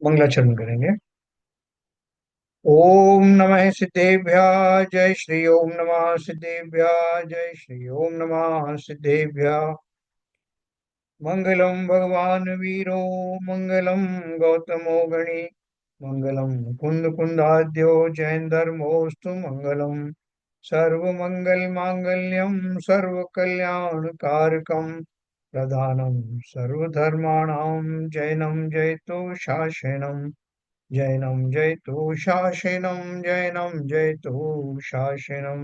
मंगलाचरण करेंगे। ओम नमः सिद्धेभ्यः जय श्री ओम नमः सिद्धेभ्यः जय श्री ओम नमः सिद्धेभ्यः। मंगलम भगवान वीरो मंगलम गौतमो गणी मंगलम कुंद कुंदाद्यो जैन धर्मोस्तु मंगलम सर्वमंगल मांगल्यम सर्व कल्याण कारकम प्रधानम सर्वधर्माणां जैनम जयतु शासनम जैनम जयतु शासनम जैनम जयतु शासनम।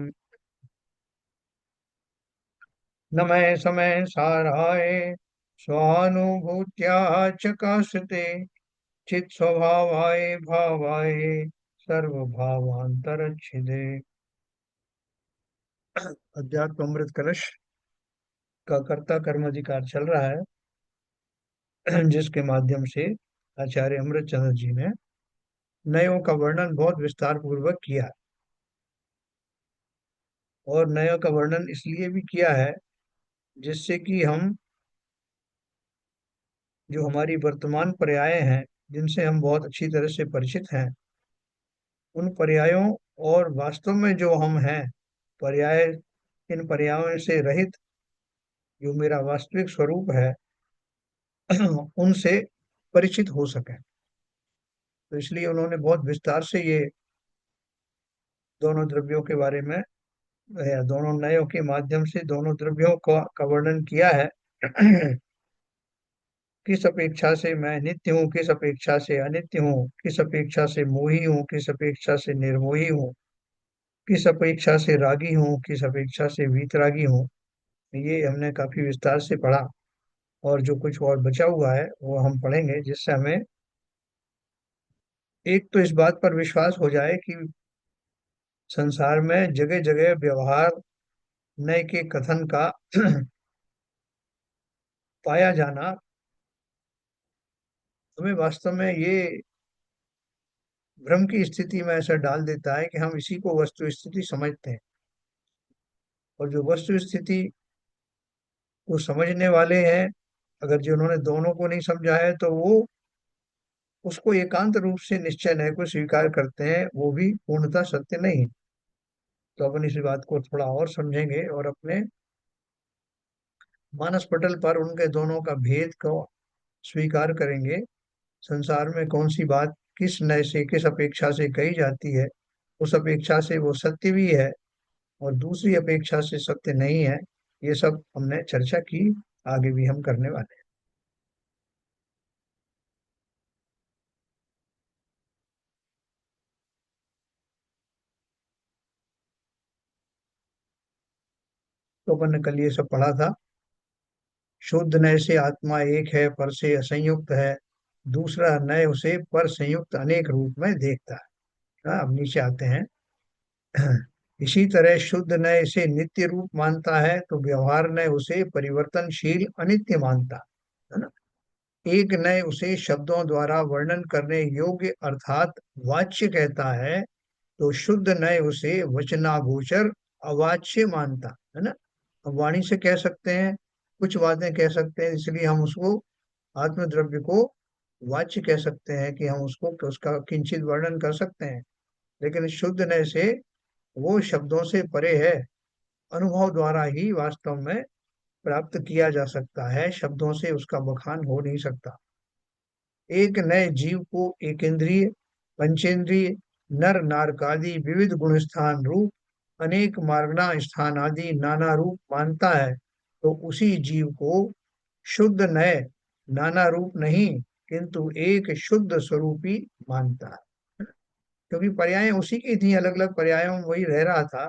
नमः समय साराय स्वानुभूत्या चकाशते चित स्वभावाय भावाय सर्वभावांतरच्छिदे। अध्यात्म अमृत कलश का कर्ता कर्म अधिकार चल रहा है, जिसके माध्यम से आचार्य अमृतचंद्र जी ने नयों का वर्णन बहुत विस्तार पूर्वक किया है। और नयों का वर्णन इसलिए भी किया है जिससे कि हम जो हमारी वर्तमान पर्याय हैं, जिनसे हम बहुत अच्छी तरह से परिचित हैं, उन पर्यायों और वास्तव में जो हम हैं पर्याय, इन पर्यायों से रहित जो मेरा वास्तविक स्वरूप है उनसे परिचित हो सकें। तो इसलिए उन्होंने बहुत विस्तार से ये दोनों द्रव्यों के बारे में या दोनों नयों के माध्यम से दोनों द्रव्यों का वर्णन किया है। किस अपेक्षा से मैं नित्य हूँ, किस अपेक्षा से अनित्य हूँ, किस अपेक्षा से मोही हूँ, किस अपेक्षा से निर्मोही हूँ, किस अपेक्षा से रागी हूँ, किस अपेक्षा से वीतरागी हूँ। ये हमने काफी विस्तार से पढ़ा। और जो कुछ और बचा हुआ है वो हम पढ़ेंगे, जिससे हमें एक तो इस बात पर विश्वास हो जाए कि संसार में जगह जगह व्यवहार नय के कथन का पाया जाना हमें वास्तव में ये भ्रम की स्थिति में ऐसा डाल देता है कि हम इसी को वस्तु स्थिति समझते हैं। और जो वस्तु स्थिति को समझने वाले हैं, अगर जिन्होंने दोनों को नहीं समझा है, तो वो उसको एकांत रूप से निश्चय नय को स्वीकार करते हैं, वो भी पूर्णतः सत्य नहीं है। तो अपन इस बात को थोड़ा और समझेंगे और अपने मानस पटल पर उनके दोनों का भेद को स्वीकार करेंगे। संसार में कौन सी बात किस नय से, किस अपेक्षा से कही जाती है, उस अपेक्षा से वो सत्य भी है और दूसरी अपेक्षा से सत्य नहीं है। ये सब हमने चर्चा की, आगे भी हम करने वाले हैं। तो अपन ने कल ये सब पढ़ा था। शुद्ध नय से आत्मा एक है, पर से असंयुक्त है। दूसरा नय उसे पर संयुक्त अनेक रूप में देखता है। अब नीचे आते हैं। इसी तरह शुद्ध नय से नित्य रूप मानता है, तो व्यवहार नय उसे परिवर्तनशील अनित्य मानता है ना। एक नय उसे शब्दों द्वारा वर्णन करने योग्य अर्थात वाच्य कहता है, तो शुद्ध नय उसे वचनागोचर अवाच्य मानता है ना। अब वाणी से कह सकते हैं, कुछ बातें कह सकते हैं, इसलिए हम उसको आत्मद्रव्य को वाच्य कह सकते हैं कि हम उसको उसका किंचित वर्णन कर सकते हैं। लेकिन शुद्ध नय से वो शब्दों से परे है, अनुभव द्वारा ही वास्तव में प्राप्त किया जा सकता है, शब्दों से उसका बखान हो नहीं सकता। एक नए जीव को एकेंद्रिय, पंचेंद्रिय, नर नारकादि विविध गुण स्थान रूप अनेक मार्गना स्थान आदि नाना रूप मानता है, तो उसी जीव को शुद्ध नए नाना रूप नहीं किंतु एक शुद्ध स्वरूपी मानता है। क्योंकि पर्याय उसी की थी, अलग अलग पर्यायों में वही रह रहा था।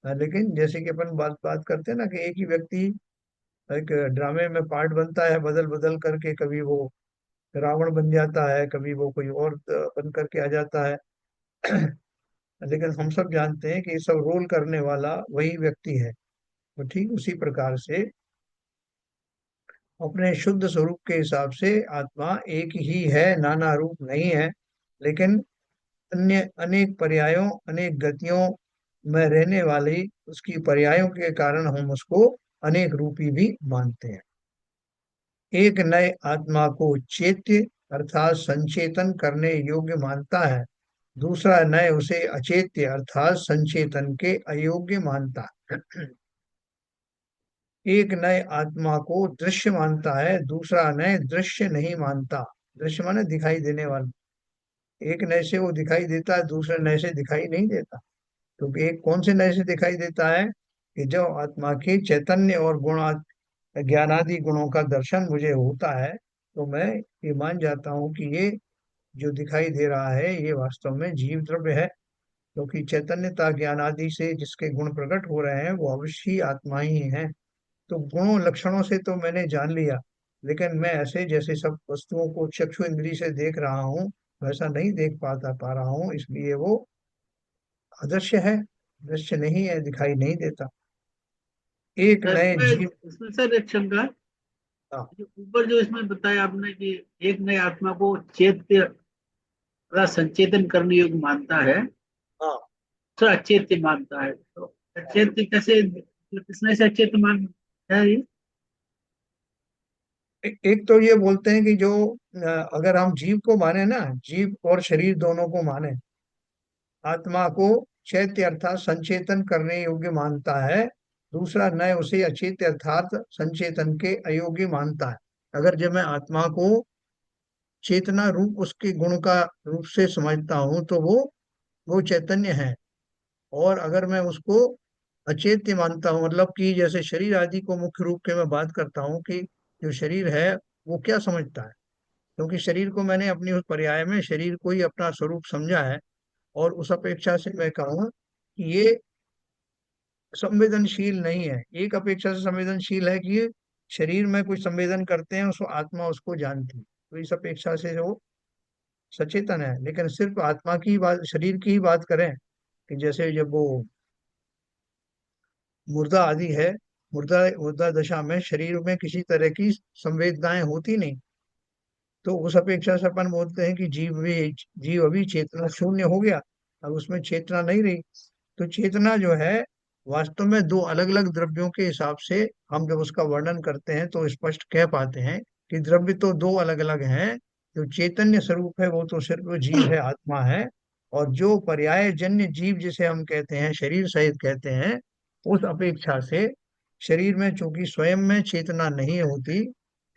लेकिन जैसे कि अपन बात बात करते हैं ना कि एक ही व्यक्ति एक ड्रामे में पार्ट बनता है, बदल बदल करके, कभी वो रावण बन जाता है, कभी वो कोई और बन करके आ जाता है। लेकिन हम सब जानते हैं कि ये सब रोल करने वाला वही व्यक्ति है। तो ठीक उसी प्रकार से अपने शुद्ध स्वरूप के हिसाब से आत्मा एक ही है, नाना रूप नहीं है। लेकिन अन्य अनेक पर्यायों, अनेक गतियों में रहने वाली उसकी पर्यायों के कारण हम उसको अनेक रूपी भी मानते हैं। एक नए आत्मा को चैत्य अर्थात संचेतन करने योग्य मानता है, दूसरा नय उसे अचेत्य अर्थात संचेतन के अयोग्य मानता है। एक नए आत्मा को दृश्य मानता है, दूसरा नए दृश्य नहीं मानता। दृश्य माने दिखाई देने वाला। एक नए से वो दिखाई देता है, दूसरे नए से दिखाई नहीं देता। क्योंकि एक कौन से नए से दिखाई देता है कि जो आत्मा के चैतन्य और ज्ञानादि गुणों का दर्शन मुझे होता है, तो मैं ये मान जाता हूँ कि ये जो दिखाई दे रहा है ये वास्तव में जीव द्रव्य है। क्योंकि चैतन्यता ज्ञान आदि से जिसके गुण प्रकट हो रहे हैं वो अवश्य ही आत्मा ही है। तो गुणों लक्षणों से तो मैंने जान लिया, लेकिन मैं ऐसे जैसे सब वस्तुओं को चक्षु इंद्री से देख रहा हूँ वैसा नहीं देख पाता पा रहा हूँ, इसलिए वो अदृश्य है, दृश्य नहीं है, दिखाई नहीं देता। एक सर नए मैं जीव। इसमें सर एक शंका, हाँ। जो ऊपर जो इसमें बताया आपने कि एक नए आत्मा को चेत्य अथवा संचेतन करने योग्य मानता है, हाँ। तो अचेत्य मानता है, तो अचेत्य कैसे, किसने से अचेत्य मान है ये? एक तो ये बोलते हैं कि जो अगर हम जीव को माने ना, जीव और शरीर दोनों को माने, आत्मा को चैत्य अर्थात संचेतन करने योग्य मानता है, दूसरा नय उसे अचेत्य अर्थात संचेतन के अयोग्य मानता है। अगर जब मैं आत्मा को चेतना रूप उसके गुण का रूप से समझता हूँ तो वो चैतन्य है। और अगर मैं उसको अचेत्य मानता हूँ, मतलब कि जैसे शरीर आदि को मुख्य रूप के मैं बात करता हूँ कि जो शरीर है वो क्या समझता है, क्योंकि शरीर को मैंने अपनी उस पर्याय में शरीर को ही अपना स्वरूप समझा है। और उस अपेक्षा से मैं कहूँ कि ये संवेदनशील नहीं है। एक अपेक्षा से संवेदनशील है कि ये शरीर में कुछ संवेदन करते हैं, उसको आत्मा उसको जानती है, तो इस अपेक्षा से वो सचेतन है। लेकिन सिर्फ आत्मा की बात, शरीर की ही बात करें कि जैसे जब वो मुर्दा आदि है, मुर्दा मुर्दा दशा में शरीर में किसी तरह की संवेदनाएं होती नहीं, तो उस अपेक्षा से अपन बोलते हैं कि जीव अभी चेतना शून्य हो गया, अब उसमें चेतना नहीं रही। तो चेतना जो है वास्तव में दो अलग अलग द्रव्यों के हिसाब से हम जब उसका वर्णन करते हैं तो स्पष्ट कह पाते हैं कि द्रव्य तो दो अलग अलग हैं। जो चैतन्य स्वरूप है वो तो सिर्फ जीव है, आत्मा है। और जो पर्याय जन्य जीव जिसे हम कहते हैं, शरीर सहित कहते हैं, उस अपेक्षा से शरीर में चूंकि स्वयं में चेतना नहीं होती,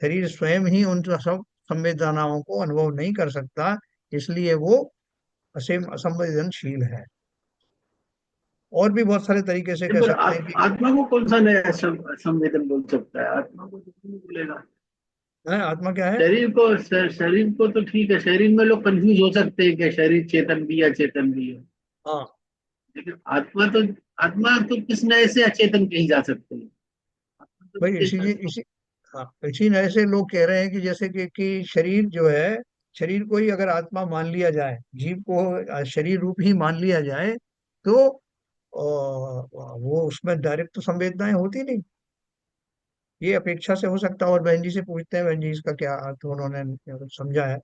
शरीर स्वयं ही उन सब संवेदनाओं को अनुभव नहीं कर सकता, इसलिए वो असीम असंवेदनशील है। और भी बहुत सारे तरीके से नहीं, कह पर सकते हैं कि आत्मा को कौन सा नया संवेदन बोल सकता है? आत्मा को तो नहीं बोलेगा। आत्मा क्या है। शरीर को तो ठीक है, शरीर में लोग कंफ्यूज हो सकते हैं कि शरीर चेतन भी है अचेतन भी है, हाँ। लेकिन आत्मा तो किस नए से अचेतन कही जा सकती है? आत्मा तो भाई चेतन। हाँ, इसी नए से लोग कह रहे हैं कि जैसे कि शरीर जो है, शरीर को ही अगर आत्मा मान लिया जाए, जीव को शरीर रूप ही मान लिया जाए, तो वो उसमें डायरेक्ट तो संवेदनाएं होती नहीं। ये अपेक्षा से हो सकता है। और बहन जी से पूछते हैं, बहन जी इसका क्या अर्थ उन्होंने समझा है।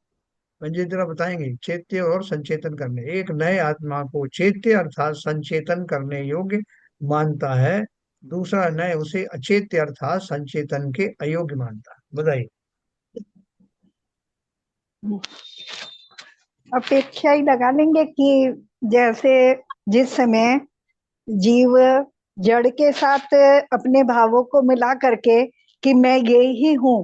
मंजिल जरा बताएंगे। चैत्य और संचेतन करने, एक नए आत्मा को चैत्य अर्थात संचेतन करने योग्य मानता है, दूसरा नए उसे अचेत्य अर्थात संचेतन के अयोग्य मानता है। बताइए। अपेक्षा ही लगा लेंगे कि जैसे जिस समय जीव जड़ के साथ अपने भावों को मिला करके कि मैं ये ही हूं,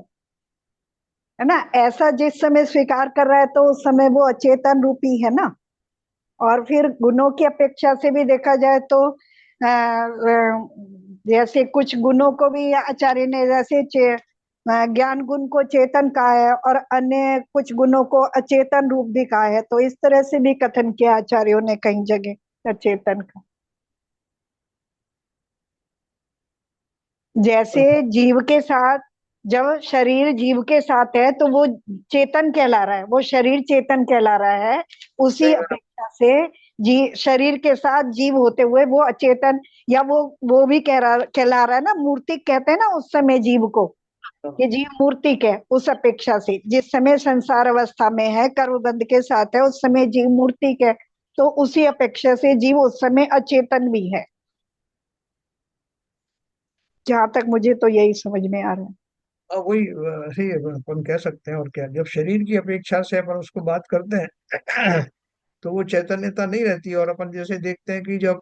है ना, ऐसा जिस समय स्वीकार कर रहा है तो उस समय वो अचेतन रूपी है ना। और फिर गुणों की अपेक्षा से भी देखा जाए तो जैसे कुछ गुणों को भी आचार्य ने जैसे ज्ञान गुण को चेतन कहा है और अन्य कुछ गुणों को अचेतन रूप भी कहा है, तो इस तरह से भी कथन किया आचार्यों ने कई जगह अचेतन का। जैसे जीव के साथ, जब शरीर जीव के साथ है तो वो चेतन कहला रहा है, वो शरीर चेतन कहला रहा है। उसी अपेक्षा से जी शरीर के साथ जीव होते हुए वो अचेतन, या वो भी कहला रहा है ना, मूर्तिक कहते हैं ना उस समय जीव को, कि जीव मूर्तिक है। उस अपेक्षा से जिस समय संसार अवस्था में है, कर्मबंध के साथ है, उस समय जीव मूर्तिक है। तो उसी अपेक्षा से जीव उस समय अचेतन भी है, जहां तक मुझे तो यही समझ में आ रहा है। वही ऐसे ही अपन कह सकते हैं। और क्या, जब शरीर की अपेक्षा से अपन उसको बात करते हैं तो वो चैतन्यता नहीं रहती। और अपन जैसे देखते हैं कि जब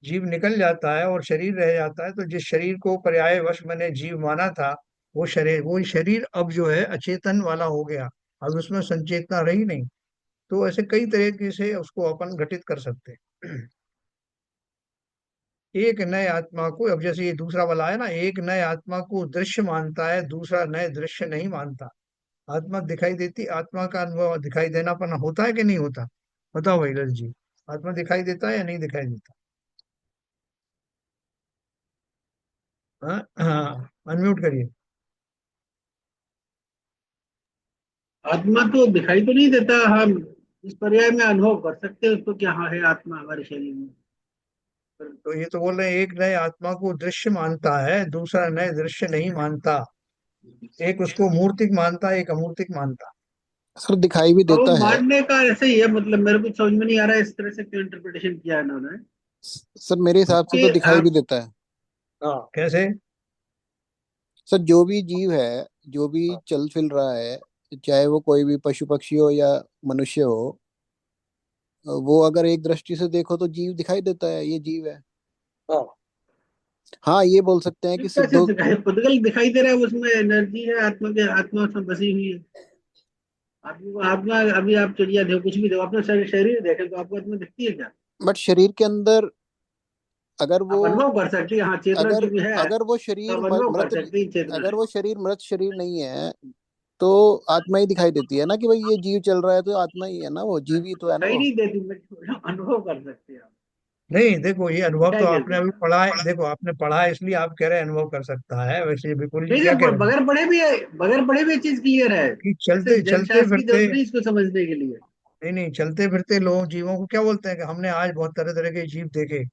जीव निकल जाता है और शरीर रह जाता है, तो जिस शरीर को पर्यायवश मैंने जीव माना था, वो शरीर अब जो है अचेतन वाला हो गया। अब उसमें संचेतना रही नहीं। तो ऐसे कई तरीके से उसको अपन घटित कर सकते हैं। एक नए आत्मा को, अब जैसे ये दूसरा वाला है ना, एक नए आत्मा को दृश्य मानता है, दूसरा नए दृश्य नहीं मानता। आत्मा दिखाई देती, आत्मा का अनुभव दिखाई देनापन होता है कि नहीं होता? बताओ भाई ललित जी, आत्मा दिखाई देता है या नहीं दिखाई देता? हाँ हाँ, अनम्यूट करिए। आत्मा तो दिखाई तो नहीं देता, हम इस पर्याय में अनुभव कर सकते हैं उसको कि हाँ है आत्मा हमारे शरीर में। तो ये तो बोल रहे हैं एक नए आत्मा को दृश्य मानता है, दूसरा नए दृश्य नहीं मानता। एक उसको मूर्तिक मानता है, एक अमूर्तिक मानता। सर दिखाई भी अब वो देता है। मानने का ऐसे ही है, मतलब मेरे को समझ में नहीं आ रहा है इस तरह से क्यों इंटरप्रिटेशन किया है इन्होंने सर मेरे हिसाब से कि तो दिखाई भी देता है। हाँ, कैसे? सर जो भी जीव है, जो भी चल फिर रहा है, चाहे वो कोई भी पशु पक्षी हो या मनुष्य हो, वो अगर एक दृष्टि से देखो तो जीव दिखाई देता है, ये जीव है। हाँ, हाँ, ये बोल सकते हैं ये कि कैसे सिद्धों। दिखाई, पुद्गल दिखाई दे रहा है, उसमें एनर्जी है, आत्मा के आत्मा उसमें बसी हुई है। आत्मा को आत्मा, अभी आप चिड़िया देखो कुछ भी देखो, अपना शरीर देखे तो आपको आत्मा दिखती है क्या? बट शरीर के अंदर अगर वो आप अनुभव कर सकते हैं, हाँ चेतना अगर चूंकि है अगर वो तो शरीर आप अनुभव कर मृत सकते हैं चेतना अगर है। वो शरीर मृत शरीर नहीं है, तो आत्मा ही दिखाई देती है ना, कि भाई ये जीव चल रहा है तो आत्मा ही है ना, वो जीव ही तो है ना दिखाई वो। नहीं देती, मैं अनुभव कर सकते हैं आप। नहीं देखो, ये अनुभव तो दिखाई कैसे आपने अभी देगा? पढ़ा है। देखो, आपने पढ़ा है इसलिए आप कह रहे हैं अनुभव कर सकता है। वैसे ये बिल्कुल जी नहीं क्या नहीं, कह रहे हैं बगैर पढ़े भी है, बगैर पढ़े भी ये चीज क्लियर है। कि ऐसे चलते जन चलते शास्त्र की फिरते, जरूरत नहीं इसको समझने के लिए। नहीं नहीं, चलते फिरते लोग जीवों को क्या बोलते हैं कि हमने आज बहुत तरह तरह के जीव देखे।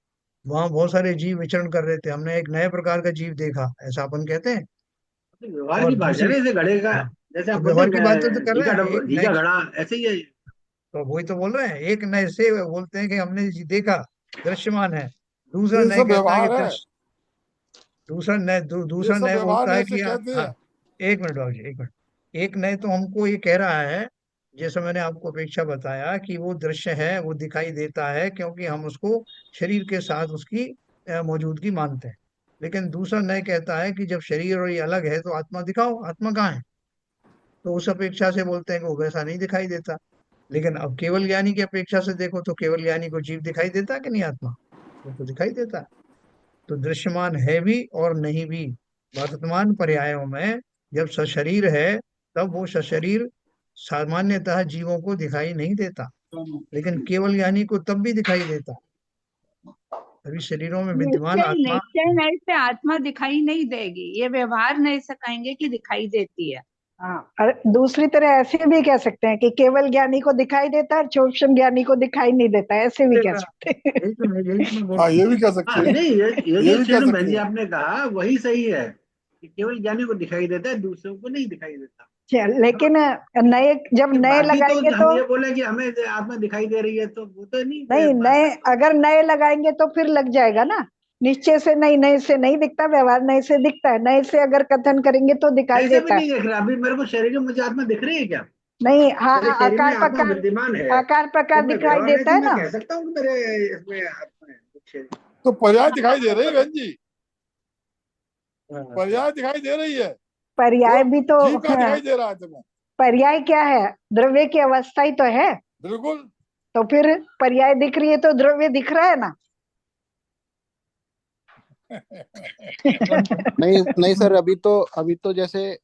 वहां बहुत सारे जीव विचरण कर रहे थे, हमने एक नए प्रकार का जीव देखा, ऐसा अपन कहते हैं। तो व्यवहार की और बात है दूसरी, ना, जैसे घड़े का, हाँ, जैसे तो आप बोलते व्यवहार की बात तो हैं कर रहे हैं। एक घी नए, का घड़ा, ऐसे ही है। तो वही तो बोल रहे हैं, एक नए से बोलते हैं कि हमने देखा, दृश्यमान है। दूसरा ये नए सब कहता है कि व्यवहार है। दृश्य, दूसरा नए ये दूसरा सब नए व्यवहार बोलता में है ऐसे कि हाँ कहते हाँ, हैं। एक मिनट बाबू जी, एक मिनट। एक नए तो हमको ये कह रहा है, जैसे मैंने आपको अपेक्षा बताया कि वो दृश्य है, वो दिखाई देता है क्योंकि हम उसको शरीर के साथ उसकी मौजूदगी मानते हैं। लेकिन दूसरा नए कहता है कि जब शरीर और ये अलग है तो आत्मा दिखाओ, आत्मा कहाँ है? तो उस अपेक्षा से बोलते हैं कि वो वैसा नहीं दिखाई देता। लेकिन अब केवल ज्ञानी की अपेक्षा से देखो तो केवल ज्ञानी को जीव दिखाई देता है कि नहीं? आत्मा, वो तो दिखाई देता है। तो दृश्यमान है भी और नहीं भी। वर्तमान पर्यायों में जब सशरीर है, तब वो सशरीर सामान्यतः जीवों को दिखाई नहीं देता। लेकिन केवल ज्ञानी को तब भी दिखाई देता। सभी शरीरों में विद्यमान निश्चय आत्मा। निश्चय नए से आत्मा दिखाई नहीं देगी, ये व्यवहार नए से कहेंगे कि दिखाई देती है। हाँ, और दूसरी तरह ऐसे भी कह सकते हैं कि केवल ज्ञानी को दिखाई देता है और सूक्ष्म ज्ञानी को दिखाई नहीं देता, ऐसे भी कह सकते हैं। यही तो मैं बोल हाँ, रहा हूँ। ये भी कह हाँ सकते हैं। नहीं, ये ये जो भी कह चरण बहन सकते जी हैं। आपने कहा वही सही है कि केवल ज्ञानी को दिखाई देता है, दूसरों को नहीं दिखाई देता। लेकिन नए, जब लेकिन नए बाकी तो लगाएंगे हम तो, ये बोले कि हमें आत्मा दिखाई दे रही है, तो वो तो नहीं नहीं बात नए, है तो। अगर नए लगाएंगे तो फिर लग जाएगा ना। निश्चय से नहीं, नए से नहीं दिखता, व्यवहार नए से दिखता है। नए से अगर कथन करेंगे तो दिखाई ऐसे भी देता है। नहीं देख रहा, अभी मेरे को शरीर में मुझे आत्मा दिख रही है क्या? नहीं, मेरे हाँ, शरीर में आकार आत्मा प्रकार, विद्यमान है, आकार तो प्रकार मैं दिखाई व्यवहार देता से है मैं ना। कह सकता हूँ कि मेरे इसमें आत्मा है शरीर। तो पर्याय हाँ, दिखाई दे रही है बहन जी। हाँ, पर्याय दिखाई दे रही है। पर्याय तो भी तो, जीव कहाँ दिखाई दे रहा है तुम्हें? पर्याय क्या है? द्रव्य की अवस्था ही तो है। बिल्कुल। तो फिर पर्याय दिख रही है तो द्रव्य दिख रहा है ना। नहीं नहीं सर, अभी तो जैसे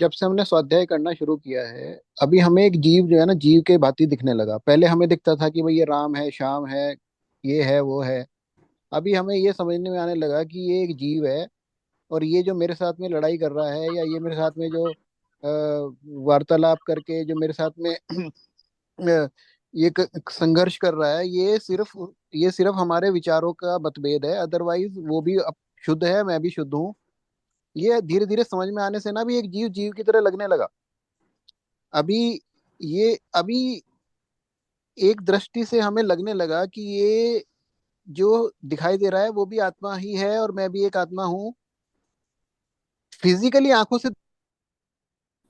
जब से हमने स्वाध्याय करना शुरू किया है, अभी हमें एक जीव जो है ना, जीव के भांति दिखने लगा। पहले हमें दिखता था कि भाई ये राम है, श्याम है, ये है, वो है। अभी हमें ये समझने में आने लगा कि ये एक जीव है, और ये जो मेरे साथ में लड़ाई कर रहा है, या ये मेरे साथ में जो वार्तालाप करके जो मेरे साथ में ये संघर्ष कर रहा है, ये सिर्फ हमारे विचारों का मतभेद है। अदरवाइज वो भी शुद्ध है, मैं भी शुद्ध हूँ। ये धीरे धीरे समझ में आने से ना भी एक जीव जीव की तरह लगने लगा। अभी अभी एक दृष्टि से हमें लगने लगा कि ये जो दिखाई दे रहा है वो भी आत्मा ही है, और मैं भी एक आत्मा हूँ। फिजिकली आंखों से,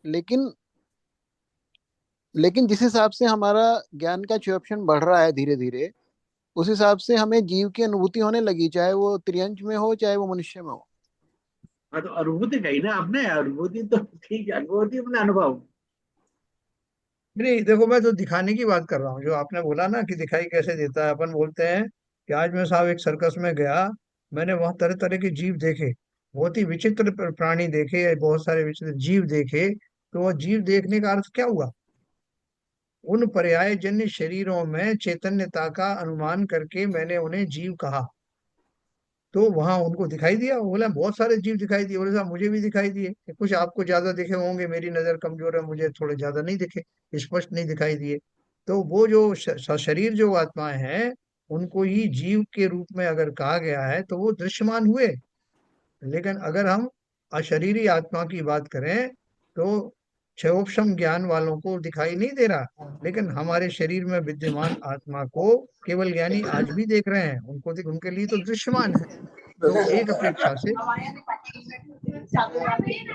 लेकिन लेकिन जिस हिसाब से हमारा ज्ञान का चेपशन बढ़ रहा है धीरे धीरे, उस हिसाब से हमें जीव की अनुभूति होने लगी, चाहे वो त्रियंच में हो चाहे वो मनुष्य में हो। हाँ, तो अनुभूति कही ना आपने, अनुभूति तो ठीक है, अनुभूति अपना अनुभव। नहीं देखो, मैं तो दिखाने की बात कर रहा हूँ। जो आपने बोला ना कि दिखाई कैसे देता है, अपन बोलते हैं कि आज मैं साहब एक सर्कस में गया, मैंने वहां तरह तरह के जीव देखे, बहुत ही विचित्र प्राणी देखे, बहुत सारे विचित्र जीव देखे। तो वह जीव देखने का अर्थ क्या हुआ? उन पर्यायजन्य शरीरों में चैतन्यता का अनुमान करके मैंने उन्हें जीव कहा। तो वहां उनको दिखाई दिया, वो बोला बहुत सारे जीव दिखाई दिए। बोले साहब मुझे भी दिखाई दिए, कि कुछ आपको ज्यादा दिखे होंगे, मेरी नजर कमजोर है, मुझे थोड़े ज्यादा नहीं दिखे, स्पष्ट नहीं दिखाई दिए। तो वो जो शरीर जो आत्माएं हैं, उनको ही जीव के रूप में अगर कहा गया है तो वो दृश्यमान हुए। लेकिन अगर हम अशरीरी आत्मा की बात करें तो क्षयोपशम ज्ञान वालों को दिखाई नहीं दे रहा, लेकिन हमारे शरीर में विद्यमान आत्मा को केवल ज्ञानी आज भी देख रहे हैं, उनको उनके लिए तो दृश्यमान है। तो एक अपेक्षा से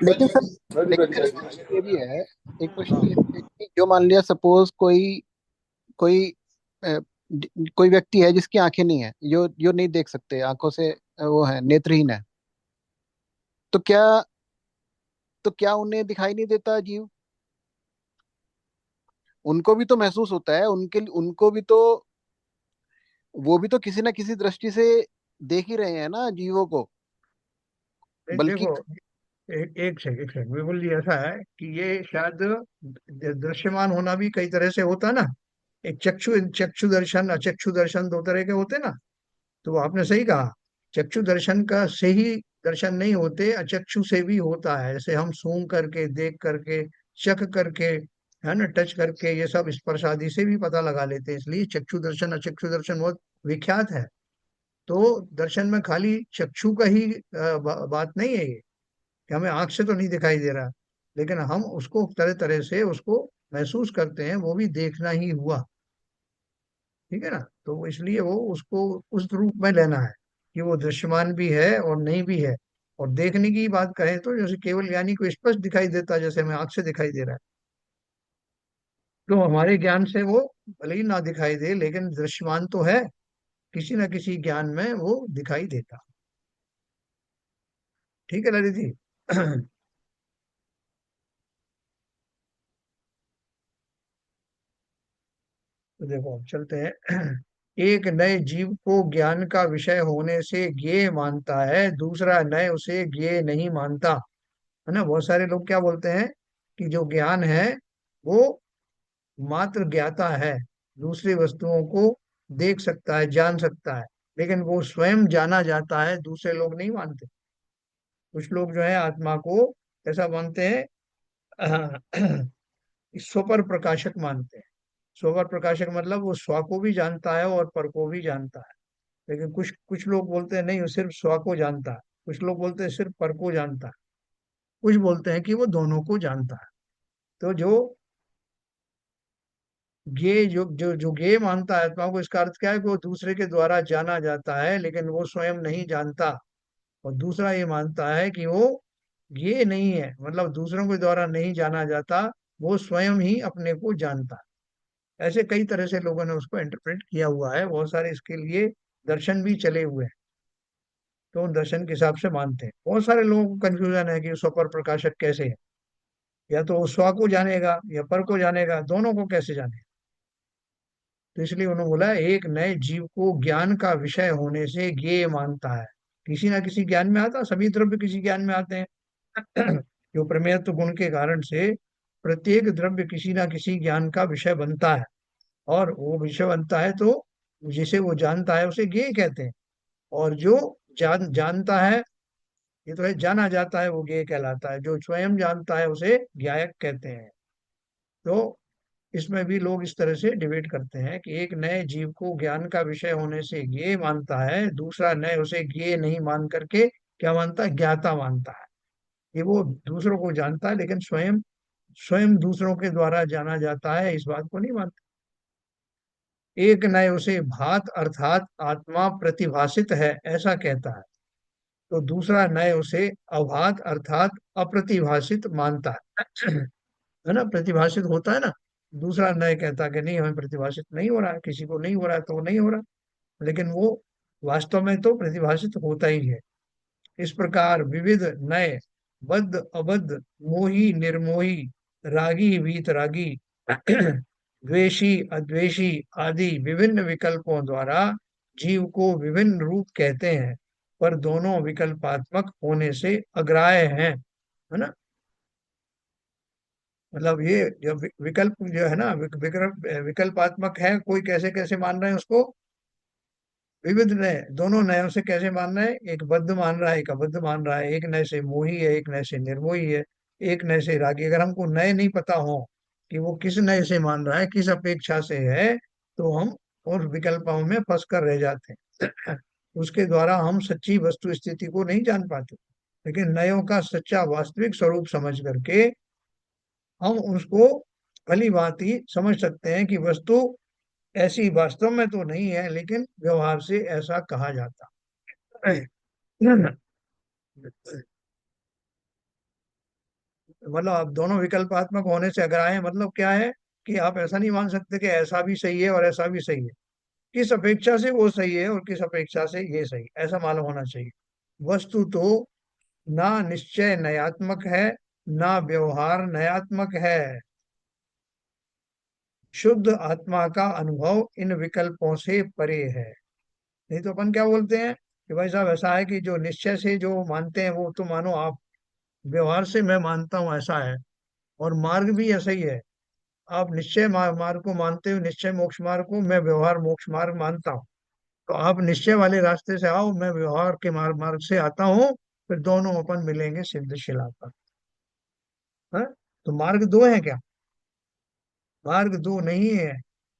लेकिन सर, लेकिन सर एक प्रश्न ये भी है, एक प्रश्न ये हाँ, भी है कि जो मान लिया सपोज कोई कोई अ, कोई व्यक्ति है जिसकी आंखें नहीं है, जो जो नहीं देख सकते आंखों से, वो है नेत्रहीन है, तो क्या उन्हें दिखाई नहीं देता जीव? उनको भी तो महसूस होता है, उनको भी तो, वो भी तो किसी ना किसी दृष्टि से देख ही रहे हैं ना जीवों को। बल्कि देखो, एक सेकंड, बिल्कुल जी ऐसा है कि ये शायद दृश्यमान होना भी कई तरह से होता ना। एक चक्षु चक्षु दर्शन, अचक्षु दर्शन, दो तरह के होते ना। तो आपने सही कहा, चक्षु दर्शन का से ही दर्शन नहीं होते, अचक्षु से भी होता है। जैसे हम सूंघ करके, देख करके, चख करके, है ना, टच करके, ये सब स्पर्श आदि से भी पता लगा लेते हैं। इसलिए चक्षु दर्शन अचक्षु दर्शन बहुत विख्यात है। तो दर्शन में खाली चक्षु का ही बात नहीं है ये, कि हमें आंख से तो नहीं दिखाई दे रहा, लेकिन हम उसको तरह तरह से उसको महसूस करते हैं, वो भी देखना ही हुआ। ठीक है ना? तो इसलिए वो उसको उस रूप में लेना है कि वो दृश्यमान भी है और नहीं भी है। और देखने की बात करें तो जैसे केवल ज्ञानी को स्पष्ट दिखाई देता है, जैसे हमें आंख से दिखाई दे रहा है। तो हमारे ज्ञान से वो भले ही ना दिखाई दे, लेकिन दृश्यमान तो है, किसी न किसी ज्ञान में वो दिखाई देता। ठीक है ललित जी? तो देखो अब चलते हैं। एक नए जीव को ज्ञान का विषय होने से ज्ञेय मानता है, दूसरा नए उसे ज्ञेय नहीं मानता। है ना? बहुत सारे लोग क्या बोलते हैं कि जो ज्ञान है वो मात्र ज्ञाता है, दूसरी वस्तुओं को देख सकता है, जान सकता है, लेकिन वो स्वयं जाना जाता है, दूसरे लोग नहीं मानते। कुछ लोग जो है आत्मा को ऐसा मानते हैं, स्वपर प्रकाशक मानते हैं। स्वपर प्रकाशक मतलब वो स्व को भी जानता है और पर को भी जानता है। लेकिन कुछ कुछ लोग बोलते हैं नहीं, वो सिर्फ स्व को जानता है। कुछ लोग बोलते हैं सिर्फ पर को जानता है। कुछ बोलते हैं कि वो दोनों को जानता है। तो जो ज्ञेय जो ज्ञेय मानता है आत्मा को, इसका अर्थ क्या है कि वो दूसरे के द्वारा जाना जाता है, लेकिन वो स्वयं नहीं जानता। और दूसरा ये मानता है कि वो ज्ञेय नहीं है, मतलब दूसरों के द्वारा नहीं जाना जाता, वो स्वयं ही अपने को जानता है। ऐसे कई तरह से लोगों ने उसको इंटरप्रेट किया हुआ है, बहुत सारे इसके लिए दर्शन भी चले हुए हैं। तो उन दर्शन के हिसाब से मानते हैं। बहुत सारे लोगों को कंफ्यूजन है कि स्वपर प्रकाशक कैसे है, या तो वो स्व को जानेगा या पर को जानेगा, दोनों को कैसे जाने। तो इसलिए उन्होंने बोला एक नए जीव को ज्ञान का विषय होने से ज्ञेय मानता है। किसी ना किसी ज्ञान में आता, सभी द्रव्य किसी ज्ञान में आते हैं। जो प्रमेयत्व गुण के कारण से प्रत्येक द्रव्य किसी ना किसी ज्ञान का विषय बनता है, और वो विषय बनता है तो जिसे वो जानता है उसे ज्ञेय कहते हैं। और जो जानता है, ये तो है जाना जाता है, वो ज्ञेय कहलाता है। जो स्वयं जानता है उसे ज्ञायक कहते हैं। तो इसमें भी लोग इस तरह से डिबेट करते हैं कि एक नए जीव को ज्ञान का विषय होने से ज्ञेय मानता है, दूसरा नए उसे ज्ञेय नहीं मान करके क्या मानता है? ज्ञाता मानता है। ये वो दूसरों को जानता है, लेकिन स्वयं स्वयं दूसरों के द्वारा जाना जाता है, इस बात को नहीं मानता। एक नए उसे भात अर्थात आत्मा प्रतिभासित है, ऐसा कहता है। तो दूसरा नय उसे अभात अर्थात अप्रतिभाषित मानता है ना, प्रतिभाषित होता है ना। दूसरा नय कहता है कि नहीं, हमें प्रतिभाषित नहीं हो रहा है, किसी को नहीं हो रहा है तो वो नहीं हो रहा, लेकिन वो वास्तव में तो प्रतिभाषित होता ही है। इस प्रकार विविध नय, बद्ध अबद्ध, मोही निर्मोही, रागी वीतरागी, द्वेषी अद्वेषी आदि विभिन्न विकल्पों द्वारा जीव को विभिन्न रूप कहते हैं, पर दोनों विकल्पात्मक होने से अग्राह्य हैं, है ना। मतलब ये जो विकल्प जो है ना, विकल्पात्मक है, कोई कैसे कैसे मान रहे हैं उसको, विविध नय, दोनों नयों से कैसे मान रहे हैं, एक बद्ध मान रहा है, एक अबद्ध मान रहा है, एक नय से मोही है, एक नय से निर्मोही है, एक नय से रागी। अगर हमको नय नहीं पता हो कि वो किस नय से मान रहा है, किस अपेक्षा से है, तो हम और विकल्पों में फंस कर रह जाते हैं। उसके द्वारा हम सच्ची वस्तु स्थिति को नहीं जान पाते। लेकिन नयों का सच्चा वास्तविक स्वरूप समझ करके हम उसको भली भांति समझ सकते हैं कि वस्तु ऐसी वास्तव में तो नहीं है, लेकिन व्यवहार से ऐसा कहा जाता है। मतलब अब दोनों विकल्पात्मक होने से अगर आए, मतलब क्या है कि आप ऐसा नहीं मान सकते कि ऐसा भी सही है और ऐसा भी सही है, किस अपेक्षा से वो सही है और किस अपेक्षा से ये सही है, ऐसा मालूम होना चाहिए। वस्तु तो ना निश्चय नयात्मक है, ना व्यवहार नयात्मक है। शुद्ध आत्मा का अनुभव इन विकल्पों से परे है। नहीं तो अपन क्या बोलते हैं कि भाई साहब ऐसा है कि जो निश्चय से जो मानते हैं वो तो मानो आप, व्यवहार से मैं मानता हूँ ऐसा है, और मार्ग भी ऐसा ही है। आप निश्चय मार्ग को मानते हो, निश्चय मोक्ष मार्ग को, मैं व्यवहार मोक्ष मार्ग मानता हूँ। तो आप निश्चय वाले रास्ते से आओ, मैं व्यवहार के मार्ग से आता हूँ, फिर दोनों अपन मिलेंगे सिद्ध शिला पर। हाँ? तो मार्ग दो है क्या? मार्ग दो नहीं है,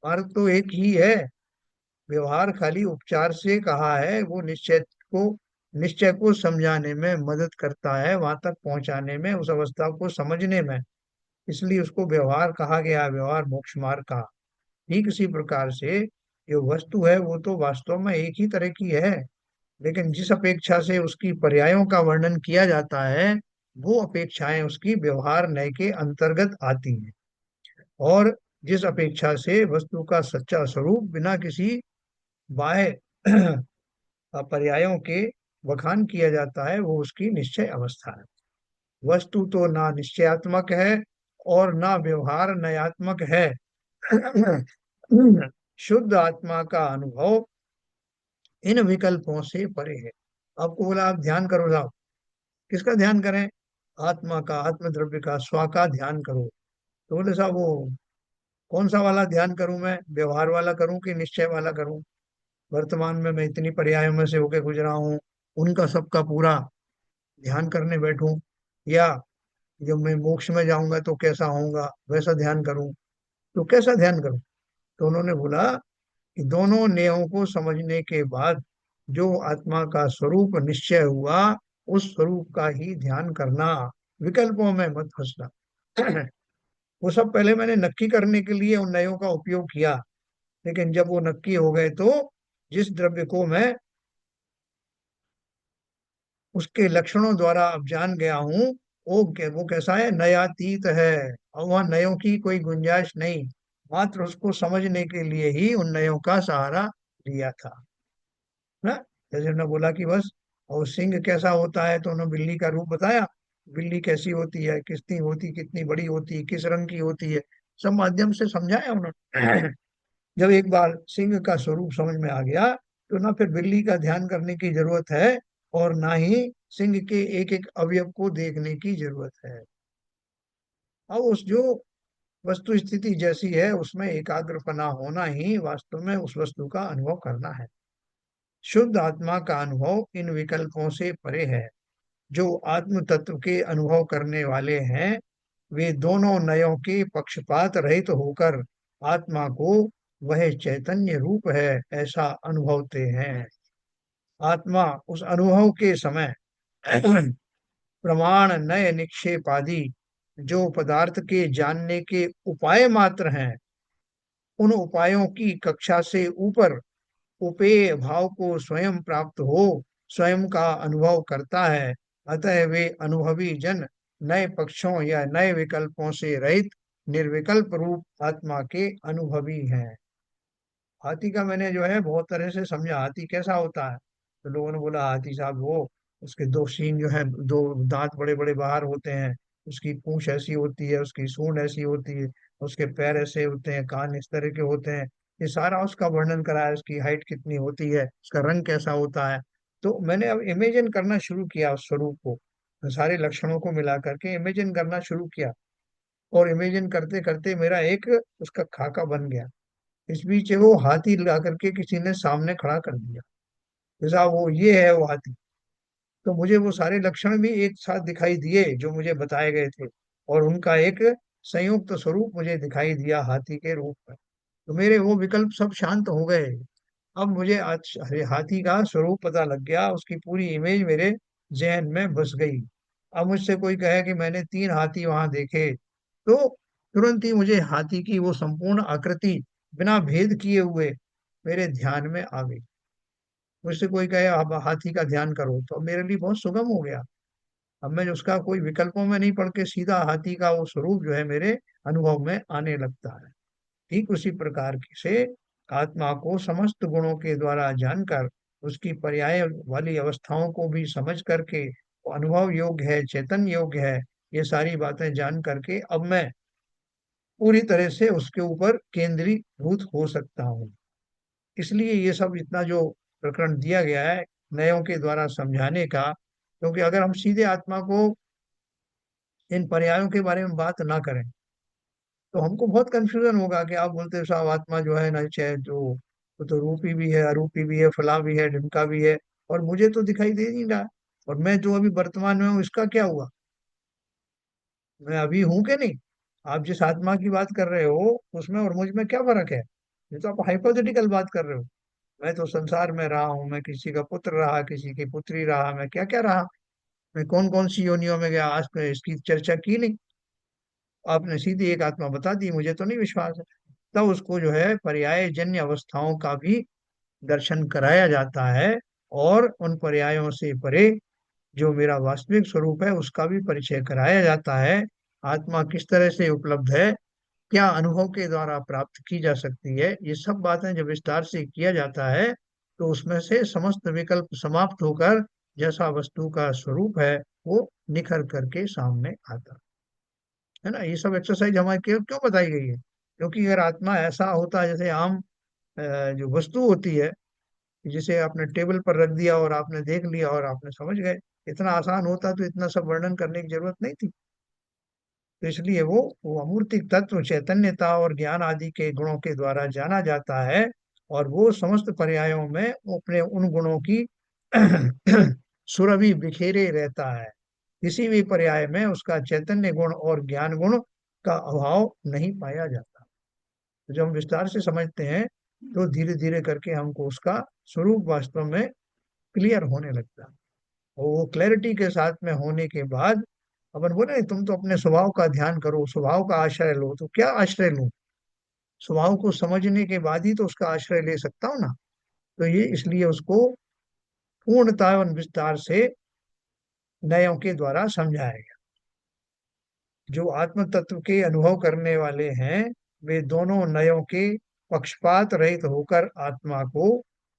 मार्ग तो एक ही है। व्यवहार खाली उपचार से कहा है, वो निश्चय को समझाने में मदद करता है, वहां तक पहुंचाने में, उस अवस्था को समझने में, इसलिए उसको व्यवहार कहा गया है, व्यवहार मोक्ष मार्ग का। ठीक इसी प्रकार से जो वस्तु है वो तो वास्तव में एक ही तरह की है, लेकिन जिस अपेक्षा से उसकी पर्यायों का वर्णन किया जाता है, वो अपेक्षाएं उसकी व्यवहार नय के अंतर्गत आती हैं। और जिस अपेक्षा से वस्तु का सच्चा स्वरूप बिना किसी बाह्य पर्यायों के बखान किया जाता है, वो उसकी निश्चय अवस्था है। वस्तु तो ना निश्चयात्मक है और ना व्यवहार नयात्मक है। शुद्ध आत्मा का अनुभव इन विकल्पों से परे है। आपको बोला आप ध्यान करो, साहब किसका ध्यान करें? आत्मा का, आत्म द्रव्य का, स्व का ध्यान करो। तो बोले साहब वो कौन सा वाला ध्यान करूं, मैं व्यवहार वाला करूं कि निश्चय वाला करूं? वर्तमान में मैं इतनी पर्यायों में से होके गुजरा हूं, उनका सबका पूरा ध्यान करने बैठूं, या जब मैं मोक्ष में जाऊंगा तो कैसा होऊंगा वैसा ध्यान करूं? तो कैसा ध्यान करूं? तो उन्होंने बोला कि दोनों नियमों को समझने के बाद जो आत्मा का स्वरूप निश्चय हुआ, उस स्वरूप का ही ध्यान करना, विकल्पों में मत फंसना। वो सब पहले मैंने नक्की करने के लिए उन नयों का उपयोग किया, लेकिन जब वो नक्की हो गए तो जिस द्रव्य को मैं उसके लक्षणों द्वारा अब जान गया हूँ, वो कैसा है, नयातीत है, और वह नयों की कोई गुंजाइश नहीं, मात्र उसको समझने के लिए ही उन नयों का सहारा लिया था ना। जैसे उन्होंने बोला कि बस, और सिंह कैसा होता है तो उन्होंने बिल्ली का रूप बताया, बिल्ली कैसी होती है, कितनी होती, कितनी बड़ी होती है, किस रंग की होती है, सब माध्यम से समझाया उन्होंने। जब एक बार सिंह का स्वरूप समझ में आ गया, तो ना फिर बिल्ली का ध्यान करने की जरूरत है, और ना ही सिंह के एक एक अवयव को देखने की जरूरत है। अब उस जो वस्तु स्थिति जैसी है उसमें एकाग्रपना होना ही वास्तव में उस वस्तु का अनुभव करना है। शुद्ध आत्मा का अनुभव इन विकल्पों से परे है। जो आत्म तत्व के अनुभव करने वाले हैं, वे दोनों नयों के पक्षपात रहित होकर आत्मा को वह चैतन्य रूप है ऐसा अनुभवते हैं। आत्मा उस अनुभव के समय प्रमाण, नय, निक्षेप आदि जो पदार्थ के जानने के उपाय मात्र हैं, उन उपायों की कक्षा से ऊपर उपेय भाव को स्वयं प्राप्त हो, स्वयं का अनुभव करता है। अतः वे अनुभवी जन नए पक्षों या नए विकल्पों से रहित निर्विकल्प रूप आत्मा के अनुभवी हैं। हाथी का मैंने जो है बहुत तरह से समझा, हाथी कैसा होता है। तो लोगों ने बोला हाथी साहब वो, उसके दो सींग जो है, दो दांत बड़े बड़े बाहर होते हैं, उसकी पूंछ ऐसी होती है, उसकी सूंड ऐसी होती है, उसके पैर ऐसे होते हैं, कान इस तरह के होते हैं। ये सारा उसका वर्णन करा है, उसकी हाइट कितनी होती है, उसका रंग कैसा होता है। तो मैंने अब इमेजिन करना शुरू किया उस स्वरूप को, सारे लक्षणों को मिला करके इमेजिन करना शुरू किया। और इमेजिन करते करते मेरा एक उसका खाका बन गया। इस बीच वो हाथी ला करके किसी ने सामने खड़ा कर दिया, जैसा वो ये है वो हाथी। तो मुझे वो सारे लक्षण भी एक साथ दिखाई दिए जो मुझे बताए गए थे, और उनका एक संयुक्त स्वरूप मुझे दिखाई दिया हाथी के रूप में। तो मेरे वो विकल्प सब शांत हो गए। अब मुझे आज अरे हाथी का स्वरूप पता लग गया, उसकी पूरी इमेज मेरे जहन में बस गई। अब मुझसे कोई कहे कि मैंने 3 हाथी वहां देखे, तो तुरंत ही मुझे हाथी की वो संपूर्ण आकृति बिना भेद किए हुए मेरे ध्यान में आ गई। मुझसे कोई कहे अब हाथी का ध्यान करो, तो अब मेरे लिए बहुत सुगम हो गया। अब मैं उसका कोई विकल्पों में नहीं पढ़ के सीधा हाथी का वो स्वरूप जो है मेरे अनुभव में आने लगता है। ठीक उसी प्रकार से आत्मा को समस्त गुणों के द्वारा जानकर, उसकी पर्याय वाली अवस्थाओं को भी समझ करके वो अनुभव योग्य है, चेतन योग्य है, ये सारी बातें जान करके अब मैं पूरी तरह से उसके ऊपर केंद्रीभूत हो सकता हूँ। इसलिए ये सब इतना जो प्रकरण दिया गया है नयों के द्वारा समझाने का, क्योंकि अगर हम सीधे आत्मा को इन पर्यायों के बारे में बात ना करें तो हमको बहुत कंफ्यूजन होगा कि आप बोलते हो साहब आत्मा जो है ना, चाहे जो वो तो रूपी भी है, अरूपी भी है, फला भी है, ढिमका भी है, और मुझे तो दिखाई दे नहीं रहा। और मैं जो अभी वर्तमान में हूँ इसका क्या हुआ, मैं अभी हूँ कि नहीं। आप जिस आत्मा की बात कर रहे हो उसमें और मुझ में क्या फर्क है, ये तो आप हाइपोथेटिकल बात कर रहे हो। मैं तो संसार में रहा हूँ, मैं किसी का पुत्र रहा, किसी की पुत्री रहा, मैं क्या क्या रहा, मैं कौन कौन सी योनियों में गया, आज तो इसकी चर्चा की नहीं। आपने सीधी एक आत्मा बता दी, मुझे तो नहीं विश्वास है। तब उसको जो है पर्याय जन्य अवस्थाओं का भी दर्शन कराया जाता है, और उन पर्यायों से परे जो मेरा वास्तविक स्वरूप है उसका भी परिचय कराया जाता है। आत्मा किस तरह से उपलब्ध है, क्या अनुभव के द्वारा प्राप्त की जा सकती है, ये सब बातें जब विस्तार से किया जाता है तो उसमें से समस्त विकल्प समाप्त होकर जैसा वस्तु का स्वरूप है वो निखर करके सामने आता है ना। ये सब एक्सरसाइज हमारे क्यों क्यों बताई गई है, क्योंकि अगर आत्मा ऐसा होता है जैसे आम जो वस्तु होती है, जिसे आपने टेबल पर रख दिया और आपने देख लिया और आपने समझ गए, इतना आसान होता तो इतना सब वर्णन करने की जरूरत नहीं थी। तो इसलिए वो अमूर्तिक तत्व चैतन्यता और ज्ञान आदि के गुणों के द्वारा जाना जाता है, और वो समस्त पर्यायों में अपने उन गुणों की सुरभि बिखेरे रहता है। किसी भी पर्याय में उसका चैतन्य गुण और ज्ञान गुण का अभाव नहीं पाया जाता। तो जब हम विस्तार से समझते हैं तो धीरे धीरे करके हमको उसका स्वरूप वास्तव में क्लियर होने लगता है। और वो क्लैरिटी के साथ में होने के बाद अपन बोले तुम तो अपने स्वभाव का ध्यान करो, स्वभाव का आश्रय लो, तो क्या आश्रय लूं, स्वभाव को समझने के बाद ही तो उसका आश्रय ले सकता हूँ ना। तो ये इसलिए उसको पूर्णता एवं विस्तार से नयों के द्वारा समझाया गया। जो आत्म तत्व के अनुभव करने वाले हैं वे दोनों नयों के पक्षपात रहित होकर आत्मा को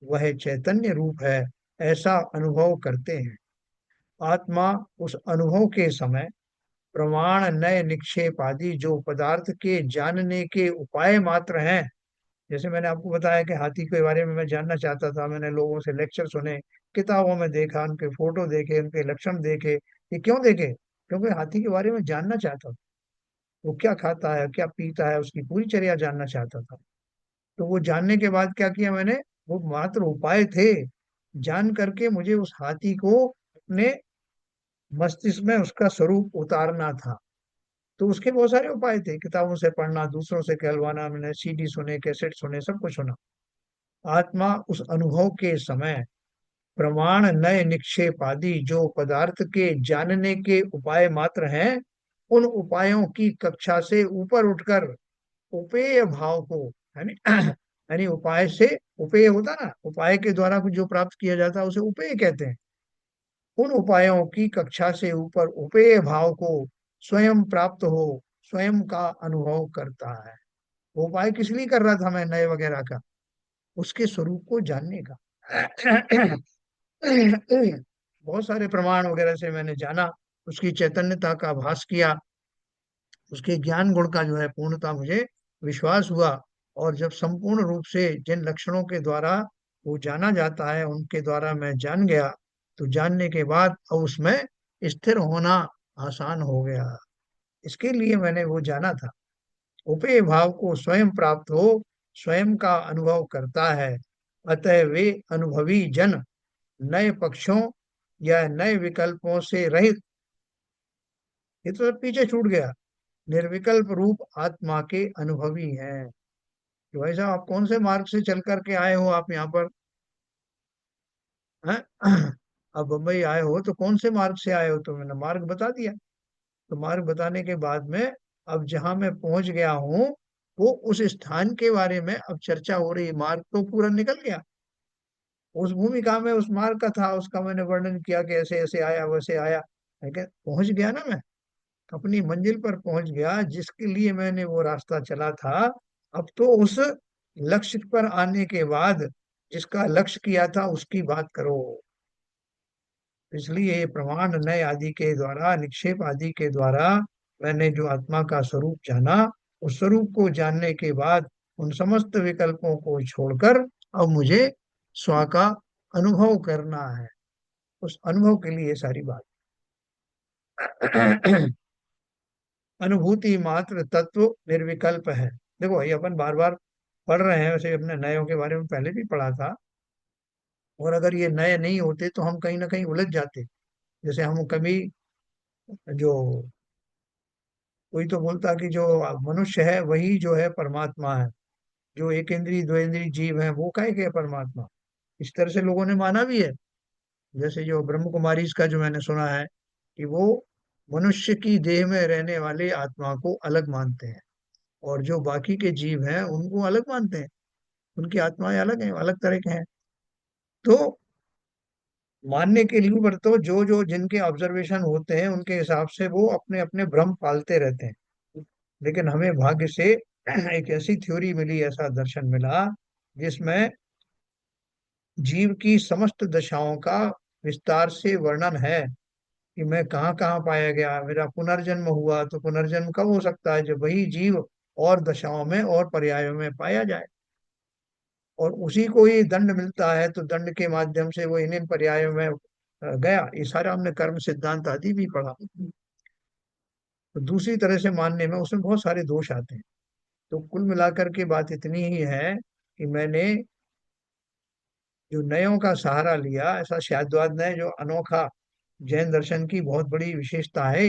वह चैतन्य रूप है ऐसा अनुभव करते हैं। आत्मा उस अनुभव के समय प्रमाण नय निक्षेप आदि जो पदार्थ के जानने के उपाय मात्र हैं। जैसे मैंने आपको बताया कि हाथी के बारे में मैं जानना चाहता था, मैंने लोगों से लेक्चर सुने, किताबों में देखा, उनके फोटो देखे, उनके लक्षण देखे। ये क्यों देखे, क्योंकि हाथी के बारे में जानना चाहता था। वो क्या खाता है, क्या पीता है, उसकी पूरी चर्या जानना चाहता था। तो वो जानने के बाद क्या किया मैंने, वो मात्र उपाय थे। जान करके मुझे उस हाथी को अपने मस्तिष्क में उसका स्वरूप उतारना था। तो उसके बहुत सारे उपाय थे, किताबों से पढ़ना, दूसरों से कहलवाना, मैंने सीडी सुने, कैसेट सुने, सब कुछ सुना। आत्मा उस अनुभव के समय प्रमाण नय निक्षेप आदि जो पदार्थ के जानने के उपाय मात्र हैं, उन उपायों की कक्षा से ऊपर उठकर उपेय भाव को, है यानी उपाय से उपेय होता ना, उपाय के द्वारा कुछ जो प्राप्त किया जाता है उसे उपेय कहते हैं। उन उपायों की कक्षा से ऊपर उपेय भाव को स्वयं प्राप्त हो, स्वयं का अनुभव करता है। वो उपाय किस लिए कर रहा था मैं नए वगैरह का? उसके स्वरूप को जानने का। बहुत सारे प्रमाण वगैरह से मैंने जाना, उसकी चैतन्यता का भास किया, उसके ज्ञान गुण का जो है पूर्णता मुझे विश्वास हुआ। और जब संपूर्ण रूप से जिन लक्षणों के द्वारा वो जाना जाता है उनके द्वारा मैं जान गया, तो जानने के बाद अब उसमें स्थिर होना आसान हो गया। इसके लिए मैंने वो जाना था। उपेय भाव को स्वयं प्राप्त हो, स्वयं का अनुभव करता है। अतः वे अनुभवी जन नए पक्षों या नए विकल्पों से रहित, ये तो सब पीछे छूट गया, निर्विकल्प रूप आत्मा के अनुभवी हैं। कि भाई साहब आप कौन से मार्ग से चल करके आए हो आप यहाँ पर, हैं? अब बम्बई आए हो तो कौन से मार्ग से आए हो? तो मैंने मार्ग बता दिया। तो मार्ग बताने के बाद में अब जहां मैं पहुंच गया हूँ, वो उस स्थान के बारे में अब चर्चा हो रही। मार्ग तो पूरा निकल गया, उस भूमिका में उस मार्ग का था, उसका मैंने वर्णन किया कि ऐसे ऐसे आया वैसे आया। लेकिन पहुंच गया ना मैं, अपनी मंजिल पर पहुंच गया जिसके लिए मैंने वो रास्ता चला था। अब तो उस लक्ष्य पर आने के बाद जिसका लक्ष्य किया था उसकी बात करो। इसलिए ये प्रमाण नय आदि के द्वारा, निक्षेप आदि के द्वारा मैंने जो आत्मा का स्वरूप जाना, उस स्वरूप को जानने के बाद उन समस्त विकल्पों को छोड़कर अब मुझे स्व का अनुभव करना है। उस अनुभव के लिए ये सारी बात। अनुभूति मात्र तत्व निर्विकल्प है। देखो ये अपन बार बार पढ़ रहे हैं, वैसे अपने नयों के बारे में पहले भी पढ़ा था। और अगर ये नए नहीं होते तो हम कहीं ना कहीं उलझ जाते। जैसे हम कभी, जो कोई तो बोलता कि जो मनुष्य है वही जो है परमात्मा है, जो एक इंद्रिय दो इंद्रिय जीव है वो काहे के है परमात्मा। इस तरह से लोगों ने माना भी है। जैसे जो ब्रह्म कुमारी इसका जो मैंने सुना है कि वो मनुष्य की देह में रहने वाले आत्मा को अलग मानते हैं, और जो बाकी के जीव हैं उनको अलग मानते हैं। उनकी आत्माएं अलग हैं, अलग तरह के हैं। तो मानने के लिए पर तो जो जो जिनके ऑब्जर्वेशन होते हैं उनके हिसाब से वो अपने अपने भ्रम पालते रहते हैं। लेकिन हमें भाग्य से एक ऐसी थ्योरी मिली, ऐसा दर्शन मिला जिसमें जीव की समस्त दशाओं का विस्तार से वर्णन है। कि मैं कहाँ कहाँ पाया गया, मेरा पुनर्जन्म हुआ तो पुनर्जन्म कब हो सकता है, जब वही जीव और दशाओं में और पर्यायों में पाया जाए। और उसी को ही दंड मिलता है तो दंड के माध्यम से वो इन इन पर्यायों में गया। ये सारा हमने कर्म सिद्धांत आदि भी पढ़ा। तो दूसरी तरह से मानने में उसमें बहुत सारे दोष आते हैं। तो कुल मिलाकर के बात इतनी ही है कि मैंने जो नयों का सहारा लिया, ऐसा शाद्वाद नय जो अनोखा जैन दर्शन की बहुत बड़ी विशेषता है,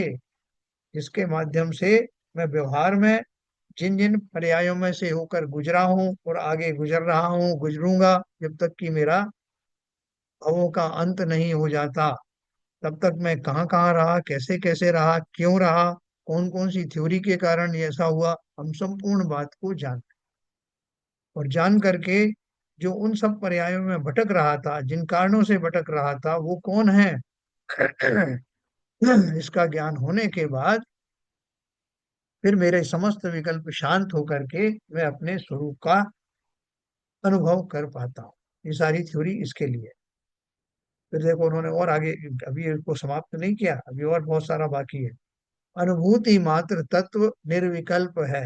जिसके माध्यम से मैं व्यवहार में जिन जिन पर्यायों में से होकर गुजरा हूँ और आगे गुजर रहा हूँ, गुजरूंगा, जब तक कि मेरा भवों का अंत नहीं हो जाता, तब तक मैं कहाँ कहाँ रहा, कैसे कैसे रहा, क्यों रहा, कौन कौन सी थ्योरी के कारण ये ऐसा हुआ, हम संपूर्ण बात को जान, और जान करके जो उन सब पर्यायों में भटक रहा था, जिन कारणों से भटक रहा था, वो कौन है, इसका ज्ञान होने के बाद फिर मेरे समस्त विकल्प शांत होकर के मैं अपने स्वरूप का अनुभव कर पाता हूँ। ये सारी थ्योरी इसके लिए। फिर देखो उन्होंने और आगे, अभी इसको समाप्त नहीं किया, अभी और बहुत सारा बाकी है। अनुभूति मात्र तत्व निर्विकल्प है।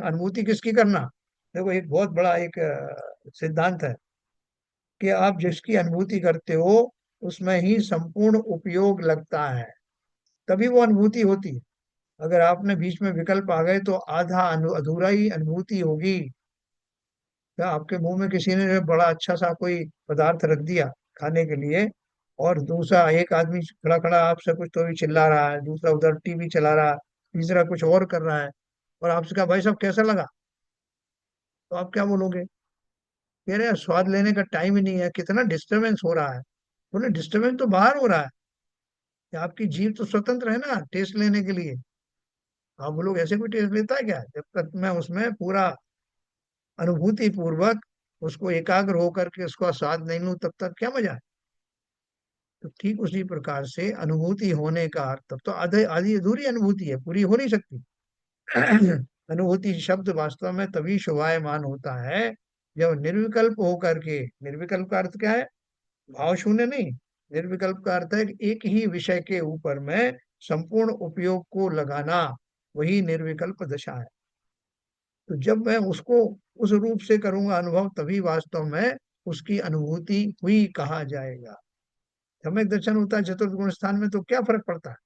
अनुभूति किसकी करना? देखो एक बहुत बड़ा एक सिद्धांत है कि आप जिसकी अनुभूति करते हो उसमें ही संपूर्ण उपयोग लगता है, तभी वो अनुभूति होती है। अगर आपने बीच में विकल्प आ गए तो आधा अधूरा ही अनुभूति होगी। क्या आपके मुंह में किसी ने बड़ा अच्छा सा कोई पदार्थ रख दिया खाने के लिए, और दूसरा एक आदमी खड़ा खड़ा आपसे कुछ तो भी चिल्ला रहा है, दूसरा उधर टीवी चला रहा है, तीसरा कुछ और कर रहा है, और आपसे कहा भाई साहब कैसा लगा, तो आप क्या बोलोगे? कह रहे हैं स्वाद लेने का टाइम ही नहीं है, कितना डिस्टरबेंस हो रहा है। बोले डिस्टरबेंस तो बाहर हो रहा है, कि आपकी जीभ तो स्वतंत्र है ना टेस्ट लेने के लिए। आप बोलोगे ऐसे कोई टेस्ट लेता है क्या? जब तक मैं उसमें पूरा अनुभूति पूर्वक उसको एकाग्र होकर के उसका स्वाद नहीं लूं तब तक क्या मजा है। तो ठीक उसी प्रकार से अनुभूति होने का अर्थ, तब तो आधे आधी अधूरी अनुभूति है, पूरी हो नहीं सकती। अनुभूति शब्द वास्तव में तभी शोभायमान होता है जब निर्विकल्प होकर के, निर्विकल्प का अर्थ क्या है, भाव शून्य नहीं, निर्विकल्प का अर्थ है कि एक ही विषय के ऊपर में संपूर्ण उपयोग को लगाना, वही निर्विकल्प दशा है। तो जब मैं उसको उस रूप से करूंगा अनुभव, तभी वास्तव में उसकी अनुभूति हुई कहा जाएगा। सम्यक दर्शन होता है चतुर्थ गुण स्थान में, तो क्या फर्क पड़ता है।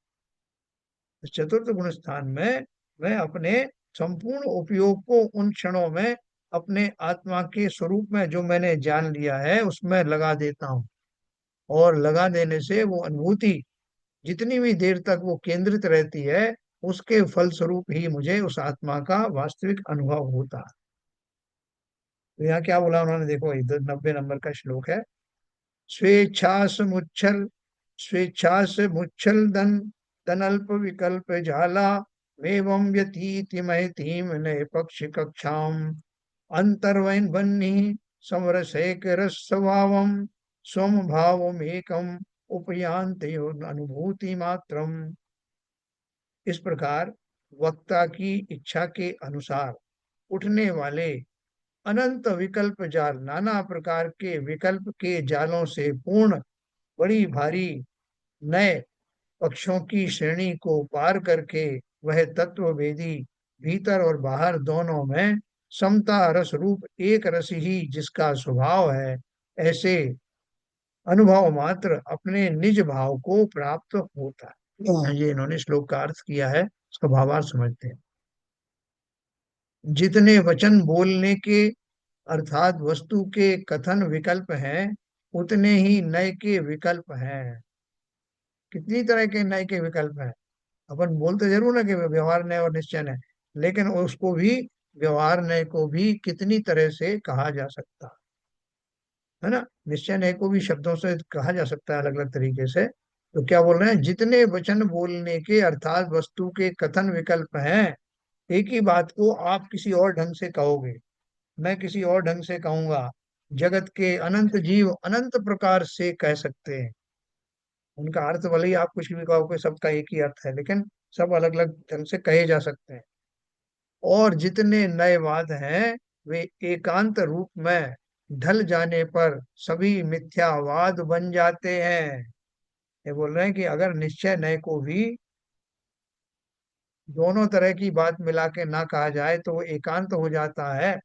इस चतुर्थ गुण स्थान में मैं अपने संपूर्ण उपयोग को उन क्षणों में अपने आत्मा के स्वरूप में जो मैंने जान लिया है उसमें लगा देता हूँ, और लगा देने से वो अनुभूति जितनी भी देर तक वो केंद्रित रहती है, उसके फलस्वरूप ही मुझे उस आत्मा का वास्तविक अनुभव होता है। तो यहाँ क्या बोला उन्होंने, देखो इधर 90 नंबर का श्लोक है। स्वेच्छास मुच्छल दन तनल्प विकल्प झाला, एवं व्यतीति महतीम नए पक्ष कक्षाम, अंतर्वैन बन्नी समरसेक रस स्वभावम, स्वम भावम एकम उपयांते अनुभूति मात्रम। इस प्रकार वक्ता की इच्छा के अनुसार उठने वाले अनंत विकल्प जाल, नाना प्रकार के विकल्प के जालों से पूर्ण बड़ी भारी नए पक्षों की श्रेणी को पार करके वह तत्व वेदी भीतर और बाहर दोनों में समता रस रूप एक रस ही जिसका स्वभाव है, ऐसे अनुभव मात्र अपने निज भाव को प्राप्त होता है। ये इन्होंने श्लोक का अर्थ किया है, उसका भावार्थ समझते हैं। जितने वचन बोलने के अर्थात वस्तु के कथन विकल्प हैं, उतने ही नय के विकल्प हैं। कितनी तरह के नय के विकल्प हैं। अपन बोलते जरूर ना कि व्यवहार नय और निश्चय नय, लेकिन उसको भी, व्यवहार नय को भी कितनी तरह से कहा जा सकता है ना। निश्चय नय को भी शब्दों से कहा जा सकता है अलग अलग तरीके से। तो क्या बोल रहे हैं, जितने वचन बोलने के अर्थात वस्तु के कथन विकल्प हैं, एक ही बात को आप किसी और ढंग से कहोगे, मैं किसी और ढंग से कहूंगा। जगत के अनंत जीव अनंत प्रकार से कह सकते हैं, उनका अर्थ भले ही आप कुछ भी कहोगे, सबका एक ही अर्थ है, लेकिन सब अलग अलग ढंग से कहे जा सकते हैं। और जितने नए वाद हैं वे एकांत रूप में ढल जाने पर सभी मिथ्यावाद बन जाते हैं। ये बोल रहे हैं कि अगर निश्चय नय को भी दोनों तरह की बात मिला के ना कहा जाए तो वो एकांत हो जाता है।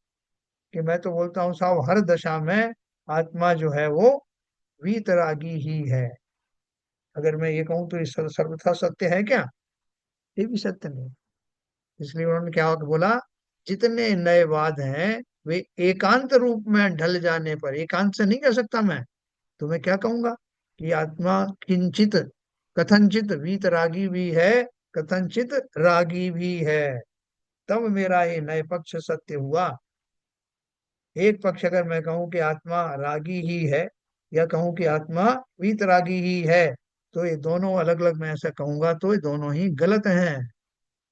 कि मैं तो बोलता हूँ साहब, हर दशा में आत्मा जो है वो वीतरागी ही है। अगर मैं ये कहूँ तो ये सर्वथा सत्य है क्या, ये भी सत्य नहीं। इसलिए उन्होंने क्या बोला, जितने नए वाद हैं वे एकांत रूप में ढल जाने पर, एकांत से नहीं कह सकता मैं, तो मैं क्या कहूंगा कि आत्मा किंचित कथनचित वीतरागी भी है, कथनचित रागी भी है, तब मेरा ये नए पक्ष सत्य हुआ। एक पक्ष अगर मैं कहूं कि आत्मा रागी ही है, या कहूं कि आत्मा वीतरागी ही है, तो ये दोनों अलग अलग मैं ऐसा कहूंगा तो ये दोनों ही गलत हैं,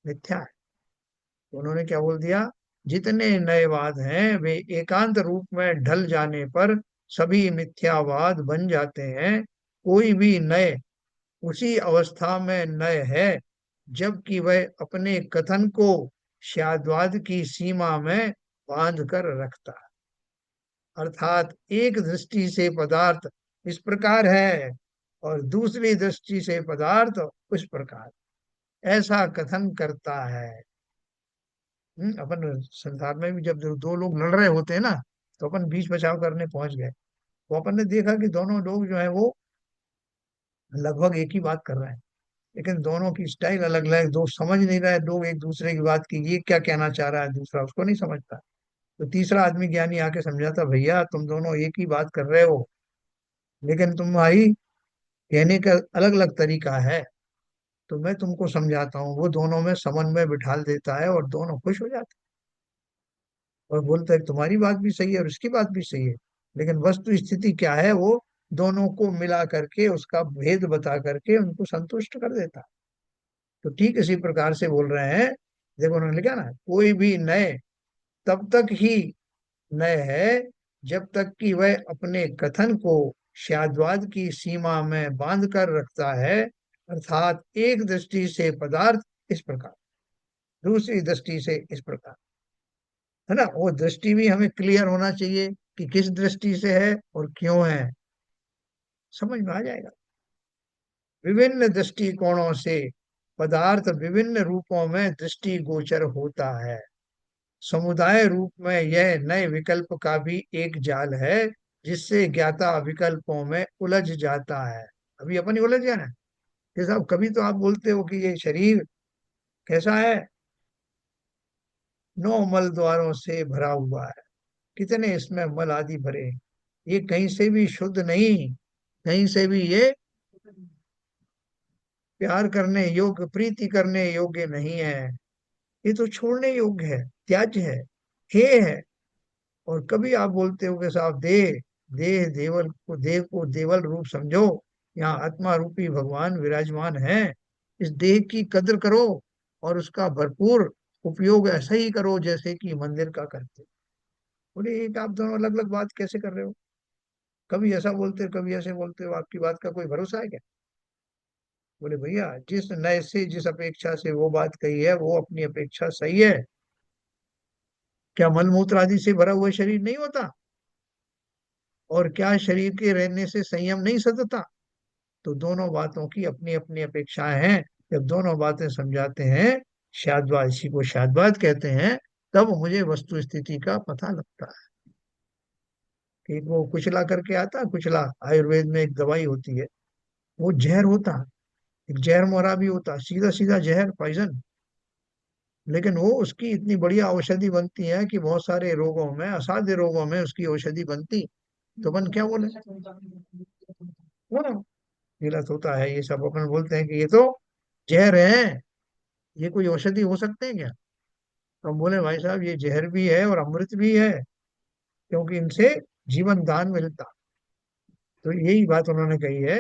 मिथ्या है। तो उन्होंने क्या बोल दिया, जितने नएवाद हैं वे एकांत रूप में ढल जाने पर सभी मिथ्यावाद बन जाते हैं। कोई भी नए उसी अवस्था में नए है जबकि वह अपने कथन को शाद्वाद की सीमा में बांध कर रखता है। अर्थात एक दृष्टि से पदार्थ इस प्रकार है और दूसरी दृष्टि से पदार्थ उस प्रकार, ऐसा कथन करता है। अपन संसार में भी जब दो लोग लड़ रहे होते हैं ना, तो अपन बीच बचाव करने पहुंच गए, तो अपन ने देखा कि दोनों लोग जो है वो लगभग एक ही बात कर रहे हैं, लेकिन दोनों की स्टाइल अलग अलग, दो समझ नहीं रहे लोग एक दूसरे की बात की, ये क्या कहना चाह रहा है, दूसरा उसको नहीं समझता। तो तीसरा आदमी ज्ञानी आके समझाता, भैया तुम दोनों एक ही बात कर रहे हो, लेकिन तुम्हारी कहने का अलग अलग तरीका है, तो मैं तुमको समझाता हूँ। वो दोनों में समन्वय बिठा देता है और दोनों खुश हो जाते हैं और बोलता है तुम्हारी बात भी सही है और उसकी बात भी सही है, लेकिन वस्तु स्थिति क्या है, वो दोनों को मिला करके उसका भेद बता करके उनको संतुष्ट कर देता है। तो ठीक इसी प्रकार से बोल रहे हैं। देखो उन्होंने लिखा ना, कोई भी नए तब तक ही नय है, जब तक कि वह अपने कथन को शाद्वाद की सीमा में बांध कर रखता है, अर्थात एक दृष्टि से पदार्थ इस प्रकार, दूसरी दृष्टि से इस प्रकार, है ना। वो दृष्टि भी हमें क्लियर होना चाहिए कि किस दृष्टि से है और क्यों है, समझ में आ जाएगा। विभिन्न दृष्टिकोणों से पदार्थ विभिन्न रूपों में दृष्टि गोचर होता है। समुदाय रूप में यह नए विकल्प का भी एक जाल है, जिससे ज्ञाता विकल्पों में उलझ जाता है। अभी अपन ही उलझ गया ना कि साहब, कभी तो आप बोलते हो कि ये शरीर कैसा है, 9 मल द्वारों से भरा हुआ है, कितने इसमें मल आदि भरे, ये कहीं से भी शुद्ध नहीं, कहीं से भी ये प्यार करने योग्य, प्रीति करने योग्य नहीं है, ये तो छोड़ने योग्य है, त्याज्य है, हे है। और कभी आप बोलते हो कि साहब देह, देह को देवल रूप समझो, यहाँ आत्मा रूपी भगवान विराजमान है, इस देह की कद्र करो और उसका भरपूर उपयोग ऐसा ही करो जैसे कि मंदिर का करते। बोले एक आप दोनों अलग अलग बात कैसे कर रहे हो, कभी ऐसा बोलते हो कभी ऐसे बोलते हो, आपकी बात का कोई भरोसा है क्या। बोले भैया, जिस नए से जिस अपेक्षा से वो बात कही है वो अपनी अपेक्षा सही है। क्या मलमूत्र आदि से भरा हुआ शरीर नहीं होता, और क्या शरीर के रहने से संयम नहीं सधता। तो दोनों बातों की अपनी अपनी अपेक्षाएं हैं। जब दोनों बातें समझाते हैं, शाद्वाद, इसी को शाद्वाद कहते हैं, तब मुझे वस्तु स्थिति का पता लगता है। कि वो कुचला करके आता है, कुचला आयुर्वेद में एक दवाई होती है, वो जहर होता है, एक जहर मोरा भी होता है, सीधा सीधा जहर, पॉइजन। लेकिन वो उसकी इतनी बढ़िया औषधि बनती है कि बहुत सारे रोगों में, असाध्य रोगों में उसकी औषधि बनती। तो अपन क्या बोले, वो ना गलत होता है ये सब, अपन बोलते हैं कि ये तो जहर है, ये कोई औषधि हो सकते हैं क्या। तो हम बोले भाई साहब, ये जहर भी है और अमृत भी है, क्योंकि इनसे जीवन दान मिलता। तो यही बात उन्होंने कही है,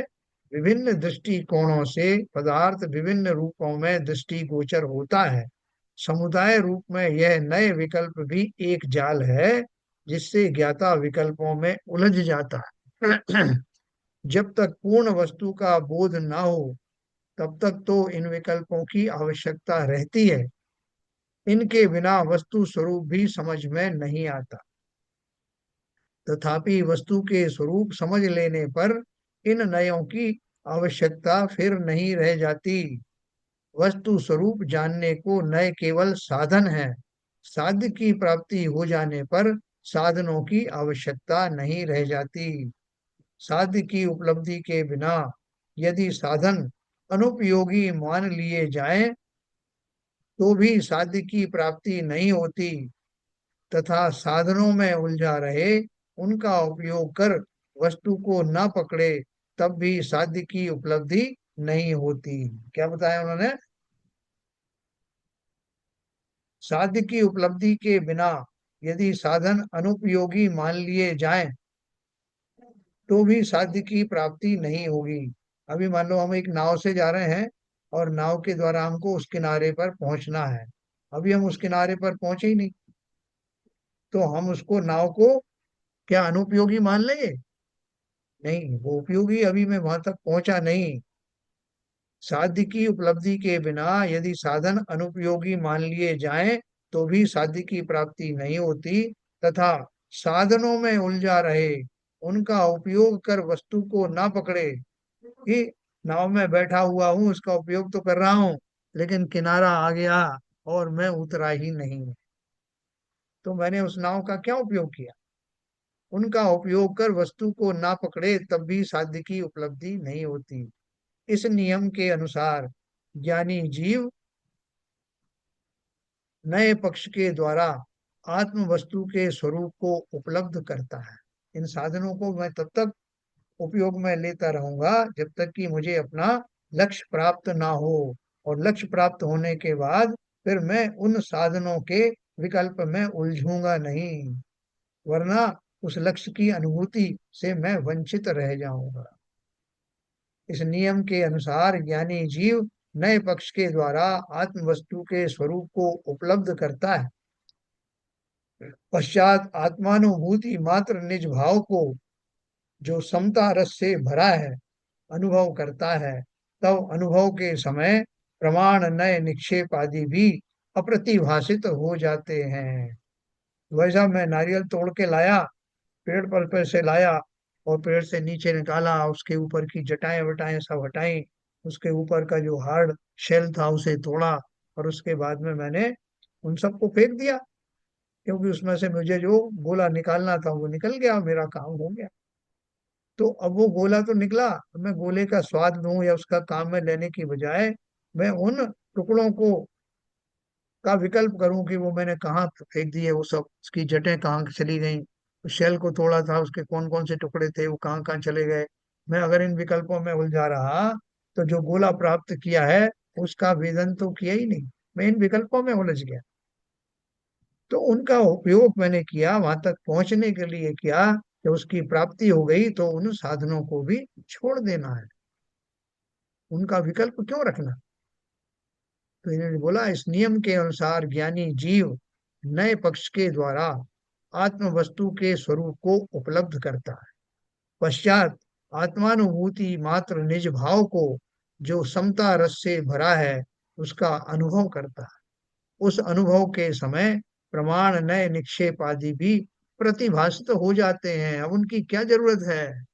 विभिन्न दृष्टिकोणों से पदार्थ विभिन्न रूपों में दृष्टि गोचर होता है। समुदाय रूप में यह नए विकल्प भी एक जाल है, जिससे ज्ञाता विकल्पों में उलझ जाता है। जब तक पूर्ण वस्तु का बोध न हो, तब तक तो इन विकल्पों की आवश्यकता रहती है। इनके बिना वस्तु स्वरूप भी समझ में नहीं आता। तथापि वस्तु के स्वरूप समझ लेने पर इन नयों की आवश्यकता फिर नहीं रह जाती। वस्तु स्वरूप जानने को नय केवल साधन है। साध्य की प्राप्ति हो जाने पर साधनों की आवश्यकता नहीं रह जाती। साध्य की उपलब्धि के बिना यदि साधन अनुपयोगी मान लिए जाएं, तो भी साध्य की प्राप्ति नहीं होती, तथा साधनों में उलझा रहे, उनका उपयोग कर वस्तु को न पकड़े, तब भी साध्य की उपलब्धि नहीं होती। क्या बताया उन्होंने, साध्य की उपलब्धि के बिना यदि साधन अनुपयोगी मान लिए जाएं, तो भी साध्य की प्राप्ति नहीं होगी। अभी मान लो हम एक नाव से जा रहे हैं, और नाव के द्वारा हमको उस किनारे पर पहुंचना है। अभी हम उस किनारे पर पहुंचे ही नहीं, तो हम उसको, नाव को क्या अनुपयोगी मान लेंगे। नहीं, वो उपयोगी, अभी मैं वहां तक पहुंचा नहीं। साध्य की उपलब्धि के बिना यदि साधन अनुपयोगी मान लिए जाएं, तो भी साध्य की प्राप्ति नहीं होती, तथा साधनों में उलझा रहे, उनका उपयोग कर वस्तु को ना पकड़े। कि नाव में बैठा हुआ हूं, उसका उपयोग तो कर रहा हूं, लेकिन किनारा आ गया और मैं उतरा ही नहीं, तो मैंने उस नाव का क्या उपयोग किया। उनका उपयोग कर वस्तु को ना पकड़े, तब भी साध्य की उपलब्धि नहीं होती। इस नियम के अनुसार ज्ञानी जीव नए पक्ष के द्वारा आत्म वस्तु के स्वरूप को उपलब्ध करता है। इन साधनों को मैं तब तक उपयोग में लेता रहूंगा जब तक कि मुझे अपना लक्ष्य प्राप्त ना हो, और लक्ष्य प्राप्त होने के बाद फिर मैं उन साधनों के विकल्प में उलझूंगा नहीं, वरना उस लक्ष्य की अनुभूति से मैं वंचित रह जाऊंगा। इस नियम के अनुसार ज्ञानी जीव नए पक्ष के द्वारा आत्म वस्तु के स्वरूप को उपलब्ध करता है। पश्चात आत्मानुभूति मात्र निज भाव को जो समता रस से भरा है अनुभव करता है, तब अनुभव के समय प्रमाण नए निक्षेप आदि भी अप्रतिभाषित हो जाते हैं। वैसा मैं नारियल तोड़ के लाया, पेड़ पर से लाया और पेड़ से नीचे निकाला, उसके ऊपर की जटाएं वटाएं सब हटाई, उसके ऊपर का जो हार्ड शेल था उसे तोड़ा, और उसके बाद में मैंने उन सबको फेंक दिया, क्योंकि उसमें से मुझे जो गोला निकालना था वो निकल गया, मेरा काम हो गया। तो अब वो गोला तो निकला, अब मैं गोले का स्वाद लूं या उसका काम में लेने की बजाय मैं उन टुकड़ों को का विकल्प करूं कि वो मैंने कहाँ फेंक दिए, वो सब उसकी जटें कहाँ चली गई, उस शेल को तोड़ा था उसके कौन कौन से टुकड़े थे वो कहाँ कहाँ चले गए। मैं अगर इन विकल्पों में उलझा रहा तो जो गोला प्राप्त किया है उसका वेदन तो किया ही नहीं, मैं इन विकल्पों में उलझ गया। तो उनका उपयोग मैंने किया, वहां तक पहुंचने के लिए किया, जब उसकी प्राप्ति हो गई तो उन साधनों को भी छोड़ देना है, उनका विकल्प क्यों रखना। तो इन्होंने बोला इस नियम के अनुसार ज्ञानी जीव नए पक्ष के द्वारा आत्म वस्तु के स्वरूप को उपलब्ध करता है। पश्चात आत्मानुभूति मात्र निज भाव को जो समता रस से भरा है उसका अनुभव करता है। उस अनुभव के समय प्रमाण नए निक्षेप आदि भी प्रतिभाषित हो जाते हैं। अब उनकी क्या जरूरत है,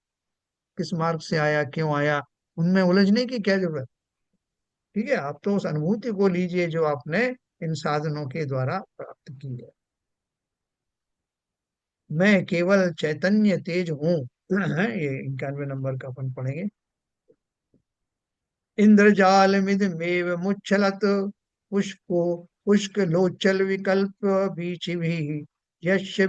किस मार्ग से आया, क्यों आया, उनमें उलझने की क्या जरूरत। ठीक है, आप तो उस अनुभूति को लीजिए जो आपने इन साधनों के द्वारा प्राप्त की है। मैं केवल चैतन्य तेज हूँ ये 91 नंबर का अपन पढ़ेंगे। इंद्रजाल मिदमेव मुच्छलत पुष्पो पुष्क लोचल विकल्प बीच भी यस्य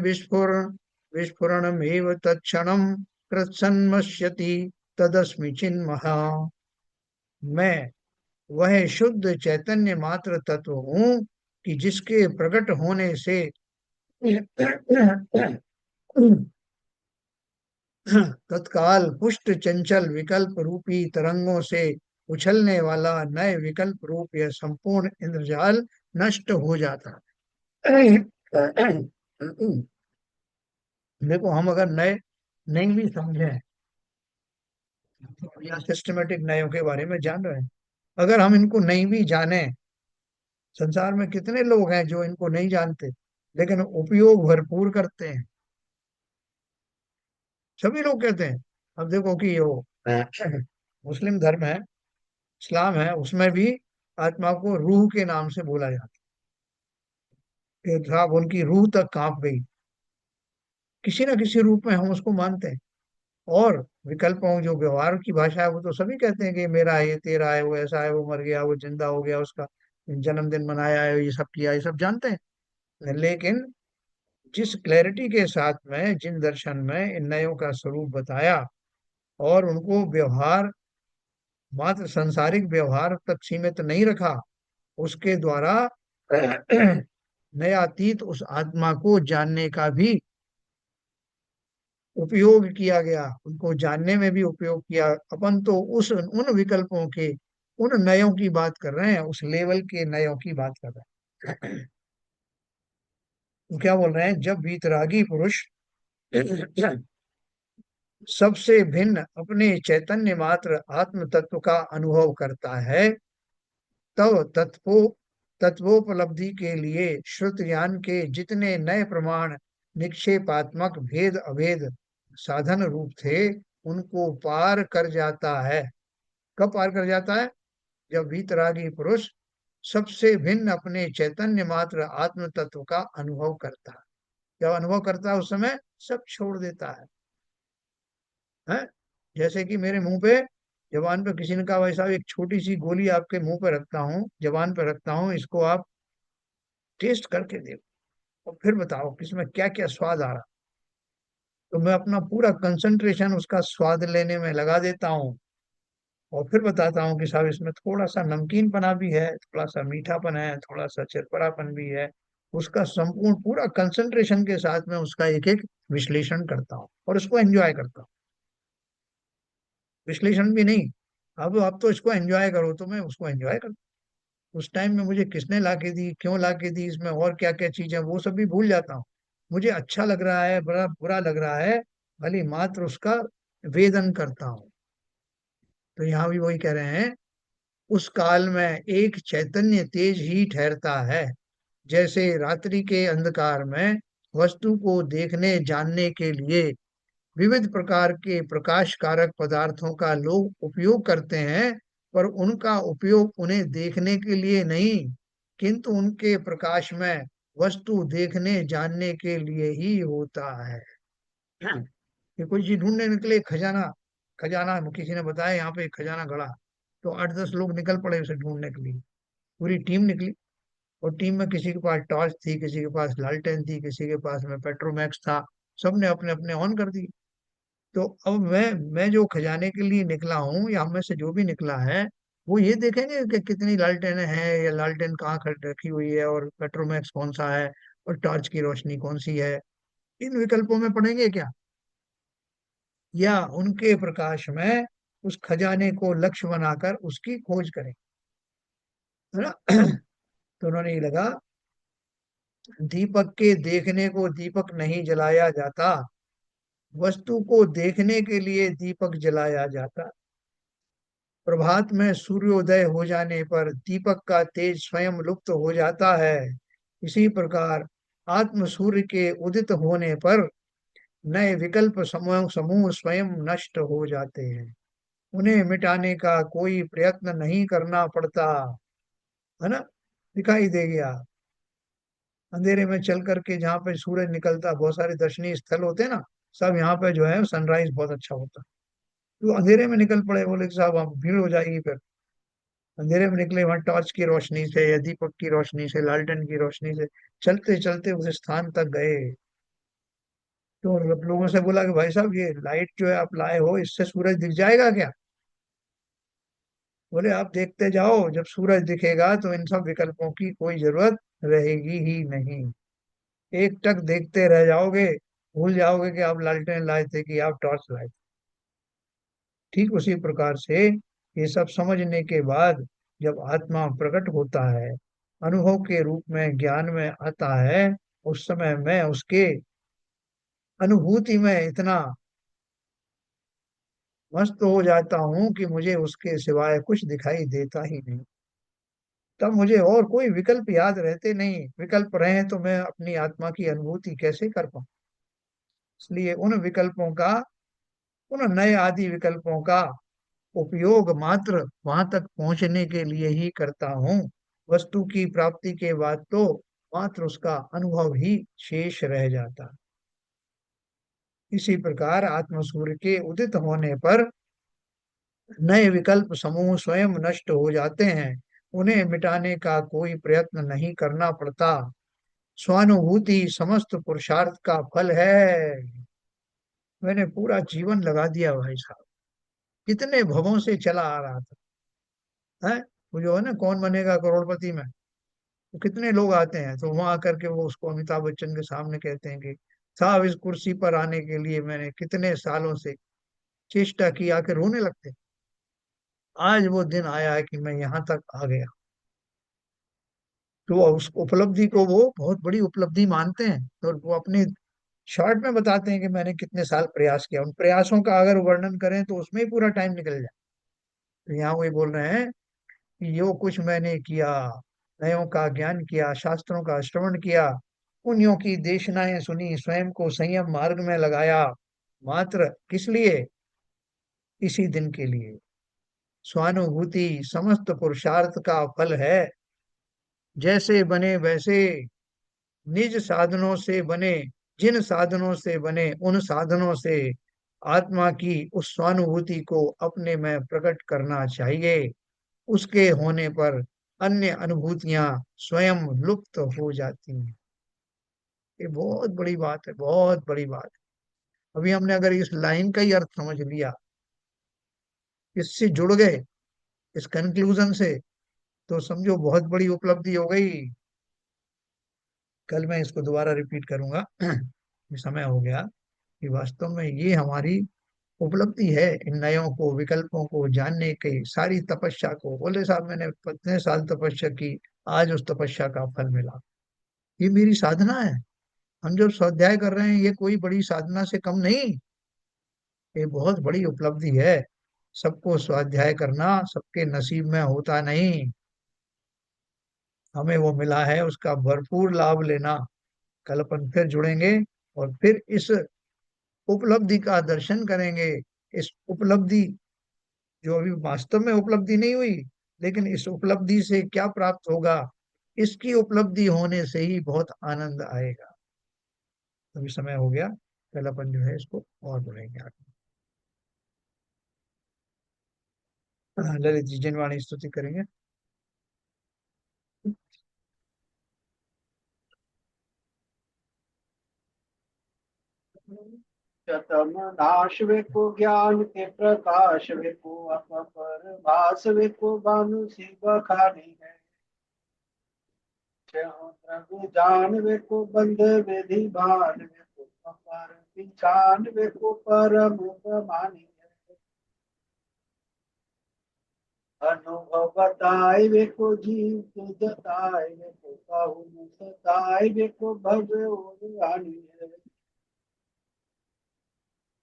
विस्फुरणमेव तत्क्षणम कृत्सन्मष्यति तदस्मि चिन्महा। मैं वह शुद्ध चैतन्य मात्र तत्व हूँ कि जिसके प्रकट होने से तत्काल पुष्ट चंचल विकल्प रूपी तरंगों से उछलने वाला नए विकल्प रूप यह संपूर्ण इंद्रजाल नष्ट हो जाता है। देखो, हम अगर नए नहीं भी समझे या सिस्टमेटिक नयों के बारे में जान रहे हैं, अगर हम इनको नहीं भी जाने, संसार में कितने लोग हैं जो इनको नहीं जानते लेकिन उपयोग भरपूर करते हैं। सभी लोग कहते हैं। अब देखो कि वो मुस्लिम धर्म है, इस्लाम है, उसमें भी आत्मा को रूह के नाम से बोला जाता है कि साहब उनकी रूह तक कांप गई, किसी ना किसी रूप में हम उसको मानते हैं। और विकल्पों जो व्यवहार की भाषा है वो तो सभी कहते हैं कि ये मेरा है, ये तेरा है, वो ऐसा है, वो मर गया, वो जिंदा हो गया, उसका जन्मदिन मनाया है, ये सब किया, ये सब जानते हैं। लेकिन जिस क्लैरिटी के साथ में जिन दर्शन में इन नयों का स्वरूप बताया और उनको व्यवहार मात्र सांसारिक व्यवहार तक सीमित नहीं रखा, उसके द्वारा नयातीत उस आत्मा को जानने का भी उपयोग किया गया, उनको जानने में भी उपयोग किया। अपन तो उस उन विकल्पों के उन नयों की बात कर रहे हैं, उस लेवल के नयों की बात कर रहे हैं। तो क्या बोल रहे हैं, जब वीतरागी पुरुष सबसे भिन्न अपने चैतन्य मात्र आत्म तत्व का अनुभव करता है, तब तत्वोपलब्धि के लिए श्रुत ज्ञान के जितने नए प्रमाण निक्षेपात्मक भेद अभेद साधन रूप थे उनको पार कर जाता है। कब पार कर जाता है, जब वीतरागी पुरुष सबसे भिन्न अपने चैतन्य मात्र आत्म तत्व का अनुभव करता है। जब अनुभव करता है उस समय सब छोड़ देता है? जैसे कि मेरे मुंह पे, जबान पे किसी ने कहा भाई साहब एक छोटी सी गोली आपके मुंह पे रखता हूँ, जबान पे रखता हूँ, इसको आप टेस्ट करके देखो और फिर बताओ कि इसमें क्या क्या स्वाद आ रहा। तो मैं अपना पूरा कंसंट्रेशन उसका स्वाद लेने में लगा देता हूँ और फिर बताता हूँ कि साहब इसमें थोड़ा सा नमकीन पना भी है, थोड़ा सा मीठापन है, थोड़ा सा चिरपरापन भी है। उसका संपूर्ण पूरा कंसंट्रेशन के साथ में उसका एक एक विश्लेषण करता हूँ और उसको एंजॉय करता हूँ। विश्लेषण भी नहीं, अब तो इसको एंजॉय करो, तो मैं उसको एंजॉय करता हूँ। उस टाइम में मुझे किसने ला के दी, क्यों ला के दी, इसमें और क्या क्या चीजें, वो सब भी भूल जाता हूँ। मुझे अच्छा लग रहा है, बड़ा बुरा लग रहा है, भली मात्र उसका वेदन करता हूँ। तो यहाँ भी वही कह रहे हैं, उस काल में एक चैतन्य तेज ही ठहरता है, जैसे रात्रि के अंधकार में वस्तु को देखने जानने के लिए विविध प्रकार के प्रकाश कारक पदार्थों का लोग उपयोग करते हैं, पर उनका उपयोग उन्हें देखने के लिए नहीं, किंतु उनके प्रकाश में वस्तु देखने जानने के लिए ही होता है। ये कोई चीज ढूंढने निकले, खजाना, खजाना किसी ने बताया यहाँ पे एक खजाना गड़ा, तो 8-10 लोग निकल पड़े उसे ढूंढने के लिए, पूरी टीम निकली। और टीम में किसी के पास टॉर्च थी, किसी के पास लालटेन थी, किसी के पास में पेट्रोमैक्स था, सबने अपने अपने ऑन कर दी। तो अब मैं जो खजाने के लिए निकला हूँ, या हम में से जो भी निकला है, वो ये देखेंगे कि कितनी लालटेन है, या लालटेन कहाँ रखी हुई है, और पेट्रोमैक्स कौन सा है, और टॉर्च की रोशनी कौन सी है, इन विकल्पों में पढ़ेंगे क्या? या उनके प्रकाश में उस खजाने को लक्ष्य बनाकर उसकी खोज करें, है ना? तो उन्होंने ये लगा, दीपक के देखने को दीपक नहीं जलाया जाता, वस्तु को देखने के लिए दीपक जलाया जाता। प्रभात में सूर्योदय हो जाने पर दीपक का तेज स्वयं लुप्त हो जाता है। इसी प्रकार आत्म सूर्य के उदित होने पर नए विकल्प समूह समूह स्वयं नष्ट हो जाते हैं, उन्हें मिटाने का कोई प्रयत्न नहीं करना पड़ता, है ना? दिखाई दे गया अंधेरे में चल करके, जहाँ पे सूरज निकलता, बहुत सारे दर्शनीय स्थल होते हैं ना, सब यहाँ पे जो है सनराइज बहुत अच्छा होता है। तो अंधेरे में निकल पड़े, बोले कि साहब वहाँ भीड़ हो जाएगी फिर। अंधेरे में निकले, वहां टॉर्च की रोशनी से, या दीपक की रोशनी से, लालटेन की रोशनी से चलते चलते उस स्थान तक गए। तो लोगों से बोला कि भाई साहब, ये लाइट जो है आप लाए हो, इससे सूरज दिख जाएगा क्या? बोले आप देखते जाओ, जब सूरज दिखेगा तो इन सब विकल्पों की कोई जरूरत रहेगी ही नहीं। एक टक देखते रह जाओगे, भूल जाओगे कि आप लालटेन लाए थे कि आप टॉर्च लाए थे। ठीक उसी प्रकार से ये सब समझने के बाद जब आत्मा प्रकट होता है, अनुभव के रूप में ज्ञान में आता है, उस समय मैं उसके अनुभूति में इतना मस्त हो जाता हूँ कि मुझे उसके सिवाय कुछ दिखाई देता ही नहीं। तब मुझे और कोई विकल्प याद रहते नहीं, विकल्प रहे तो मैं अपनी आत्मा की अनुभूति कैसे कर पाऊं। इसलिए उन विकल्पों का, उन नए आदि विकल्पों का उपयोग मात्र वहां तक पहुंचने के लिए ही करता हूँ। वस्तु की प्राप्ति के बाद तो मात्र उसका अनुभव ही शेष रह जाता। इसी प्रकार आत्म सूर्य के उदित होने पर नए विकल्प समूह स्वयं नष्ट हो जाते हैं, उन्हें मिटाने का कोई प्रयत्न नहीं करना पड़ता। स्वानुभूति समस्त पुरुषार्थ का फल है। मैंने पूरा जीवन लगा दिया भाई साहब, कितने भवों से चला आ रहा था, है वो जो है ना कौन बनेगा करोड़पति में, तो कितने लोग आते हैं, तो वहां आकर के वो उसको अमिताभ बच्चन के सामने कहते हैं कि साहब, इस कुर्सी पर आने के लिए मैंने कितने सालों से चेष्टा की, आके रोने लगते हैं। आज वो दिन आया है कि मैं यहाँ तक आ गया। तो उस उपलब्धि को वो बहुत बड़ी उपलब्धि मानते हैं, और वो अपनी शॉर्ट में बताते हैं कि मैंने कितने साल प्रयास किया। उन प्रयासों का अगर वर्णन करें तो उसमें ही पूरा टाइम निकल जाए। तो यहाँ वही बोल रहे हैं कि यो कुछ मैंने किया, नयों का ज्ञान किया, शास्त्रों का श्रवण किया, पुण्यों की देशनाएं सुनी, स्वयं को संयम मार्ग में लगाया, मात्र किस लिए? इसी दिन के लिए। स्वानुभूति समस्त पुरुषार्थ का फल है। जैसे बने वैसे, निज साधनों से बने, जिन साधनों से बने उन साधनों से आत्मा की उस स्वानुभूति को अपने में प्रकट करना चाहिए। उसके होने पर अन्य अनुभूतियां स्वयं लुप्त हो जाती हैं। ये बहुत बड़ी बात है, बहुत बड़ी बात है। अभी हमने अगर इस लाइन का ही अर्थ समझ लिया, इससे जुड़ गए, इस कंक्लूजन से, तो समझो बहुत बड़ी उपलब्धि हो गई। कल मैं इसको दोबारा रिपीट करूंगा। ये समय हो गया कि वास्तव में ये हमारी उपलब्धि है, इन नयों को, विकल्पों को जानने की, सारी तपस्या को। बोले साहब मैंने इतने साल तपस्या की, आज उस तपस्या का फल मिला, ये मेरी साधना है। हम जो स्वाध्याय कर रहे हैं ये कोई बड़ी साधना से कम नहीं, ये बहुत बड़ी उपलब्धि है। सबको स्वाध्याय करना सबके नसीब में होता नहीं, हमें वो मिला है, उसका भरपूर लाभ लेना। कल अपन फिर जुड़ेंगे और फिर इस उपलब्धि का दर्शन करेंगे। इस उपलब्धि जो अभी वास्तव में उपलब्धि नहीं हुई, लेकिन इस उपलब्धि से क्या प्राप्त होगा, इसकी उपलब्धि होने से ही बहुत आनंद आएगा। अभी समय हो गया, कल अपन जो है इसको और बढ़ेंगे आगे। ललित जी जिनवाणी स्तुति करेंगे। चतम नाश वेको ज्ञान के प्रकाश वेको अपर भास वेको भानु शिव खानी है। द्रव्य जान वेको बंध विधि भान वेको अपर पिछान वेको परम प्रमाणी है। अनुभव बताए वेको जीव के जताए वेको कहु सताए वेको भव्य और रानी है।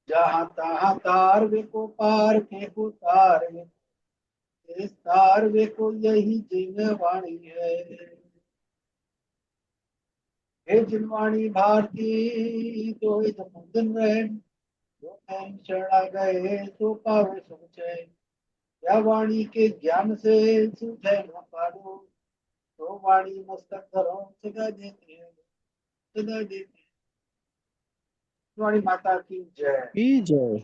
जहाँ तहाँ तार वेको पार के को तार वेको इस तार वेको यही जिन वाणी है। हे जिनवाणी भारती तो मुदन रहे जो चढ़ा गए तो पावे सुख चैन। या वाणी के ज्ञान से सुझे न पारो तो वाणी मस्तक धरो सदा देते हैं, सदा देते हैं। वाणी माता की जय। जय।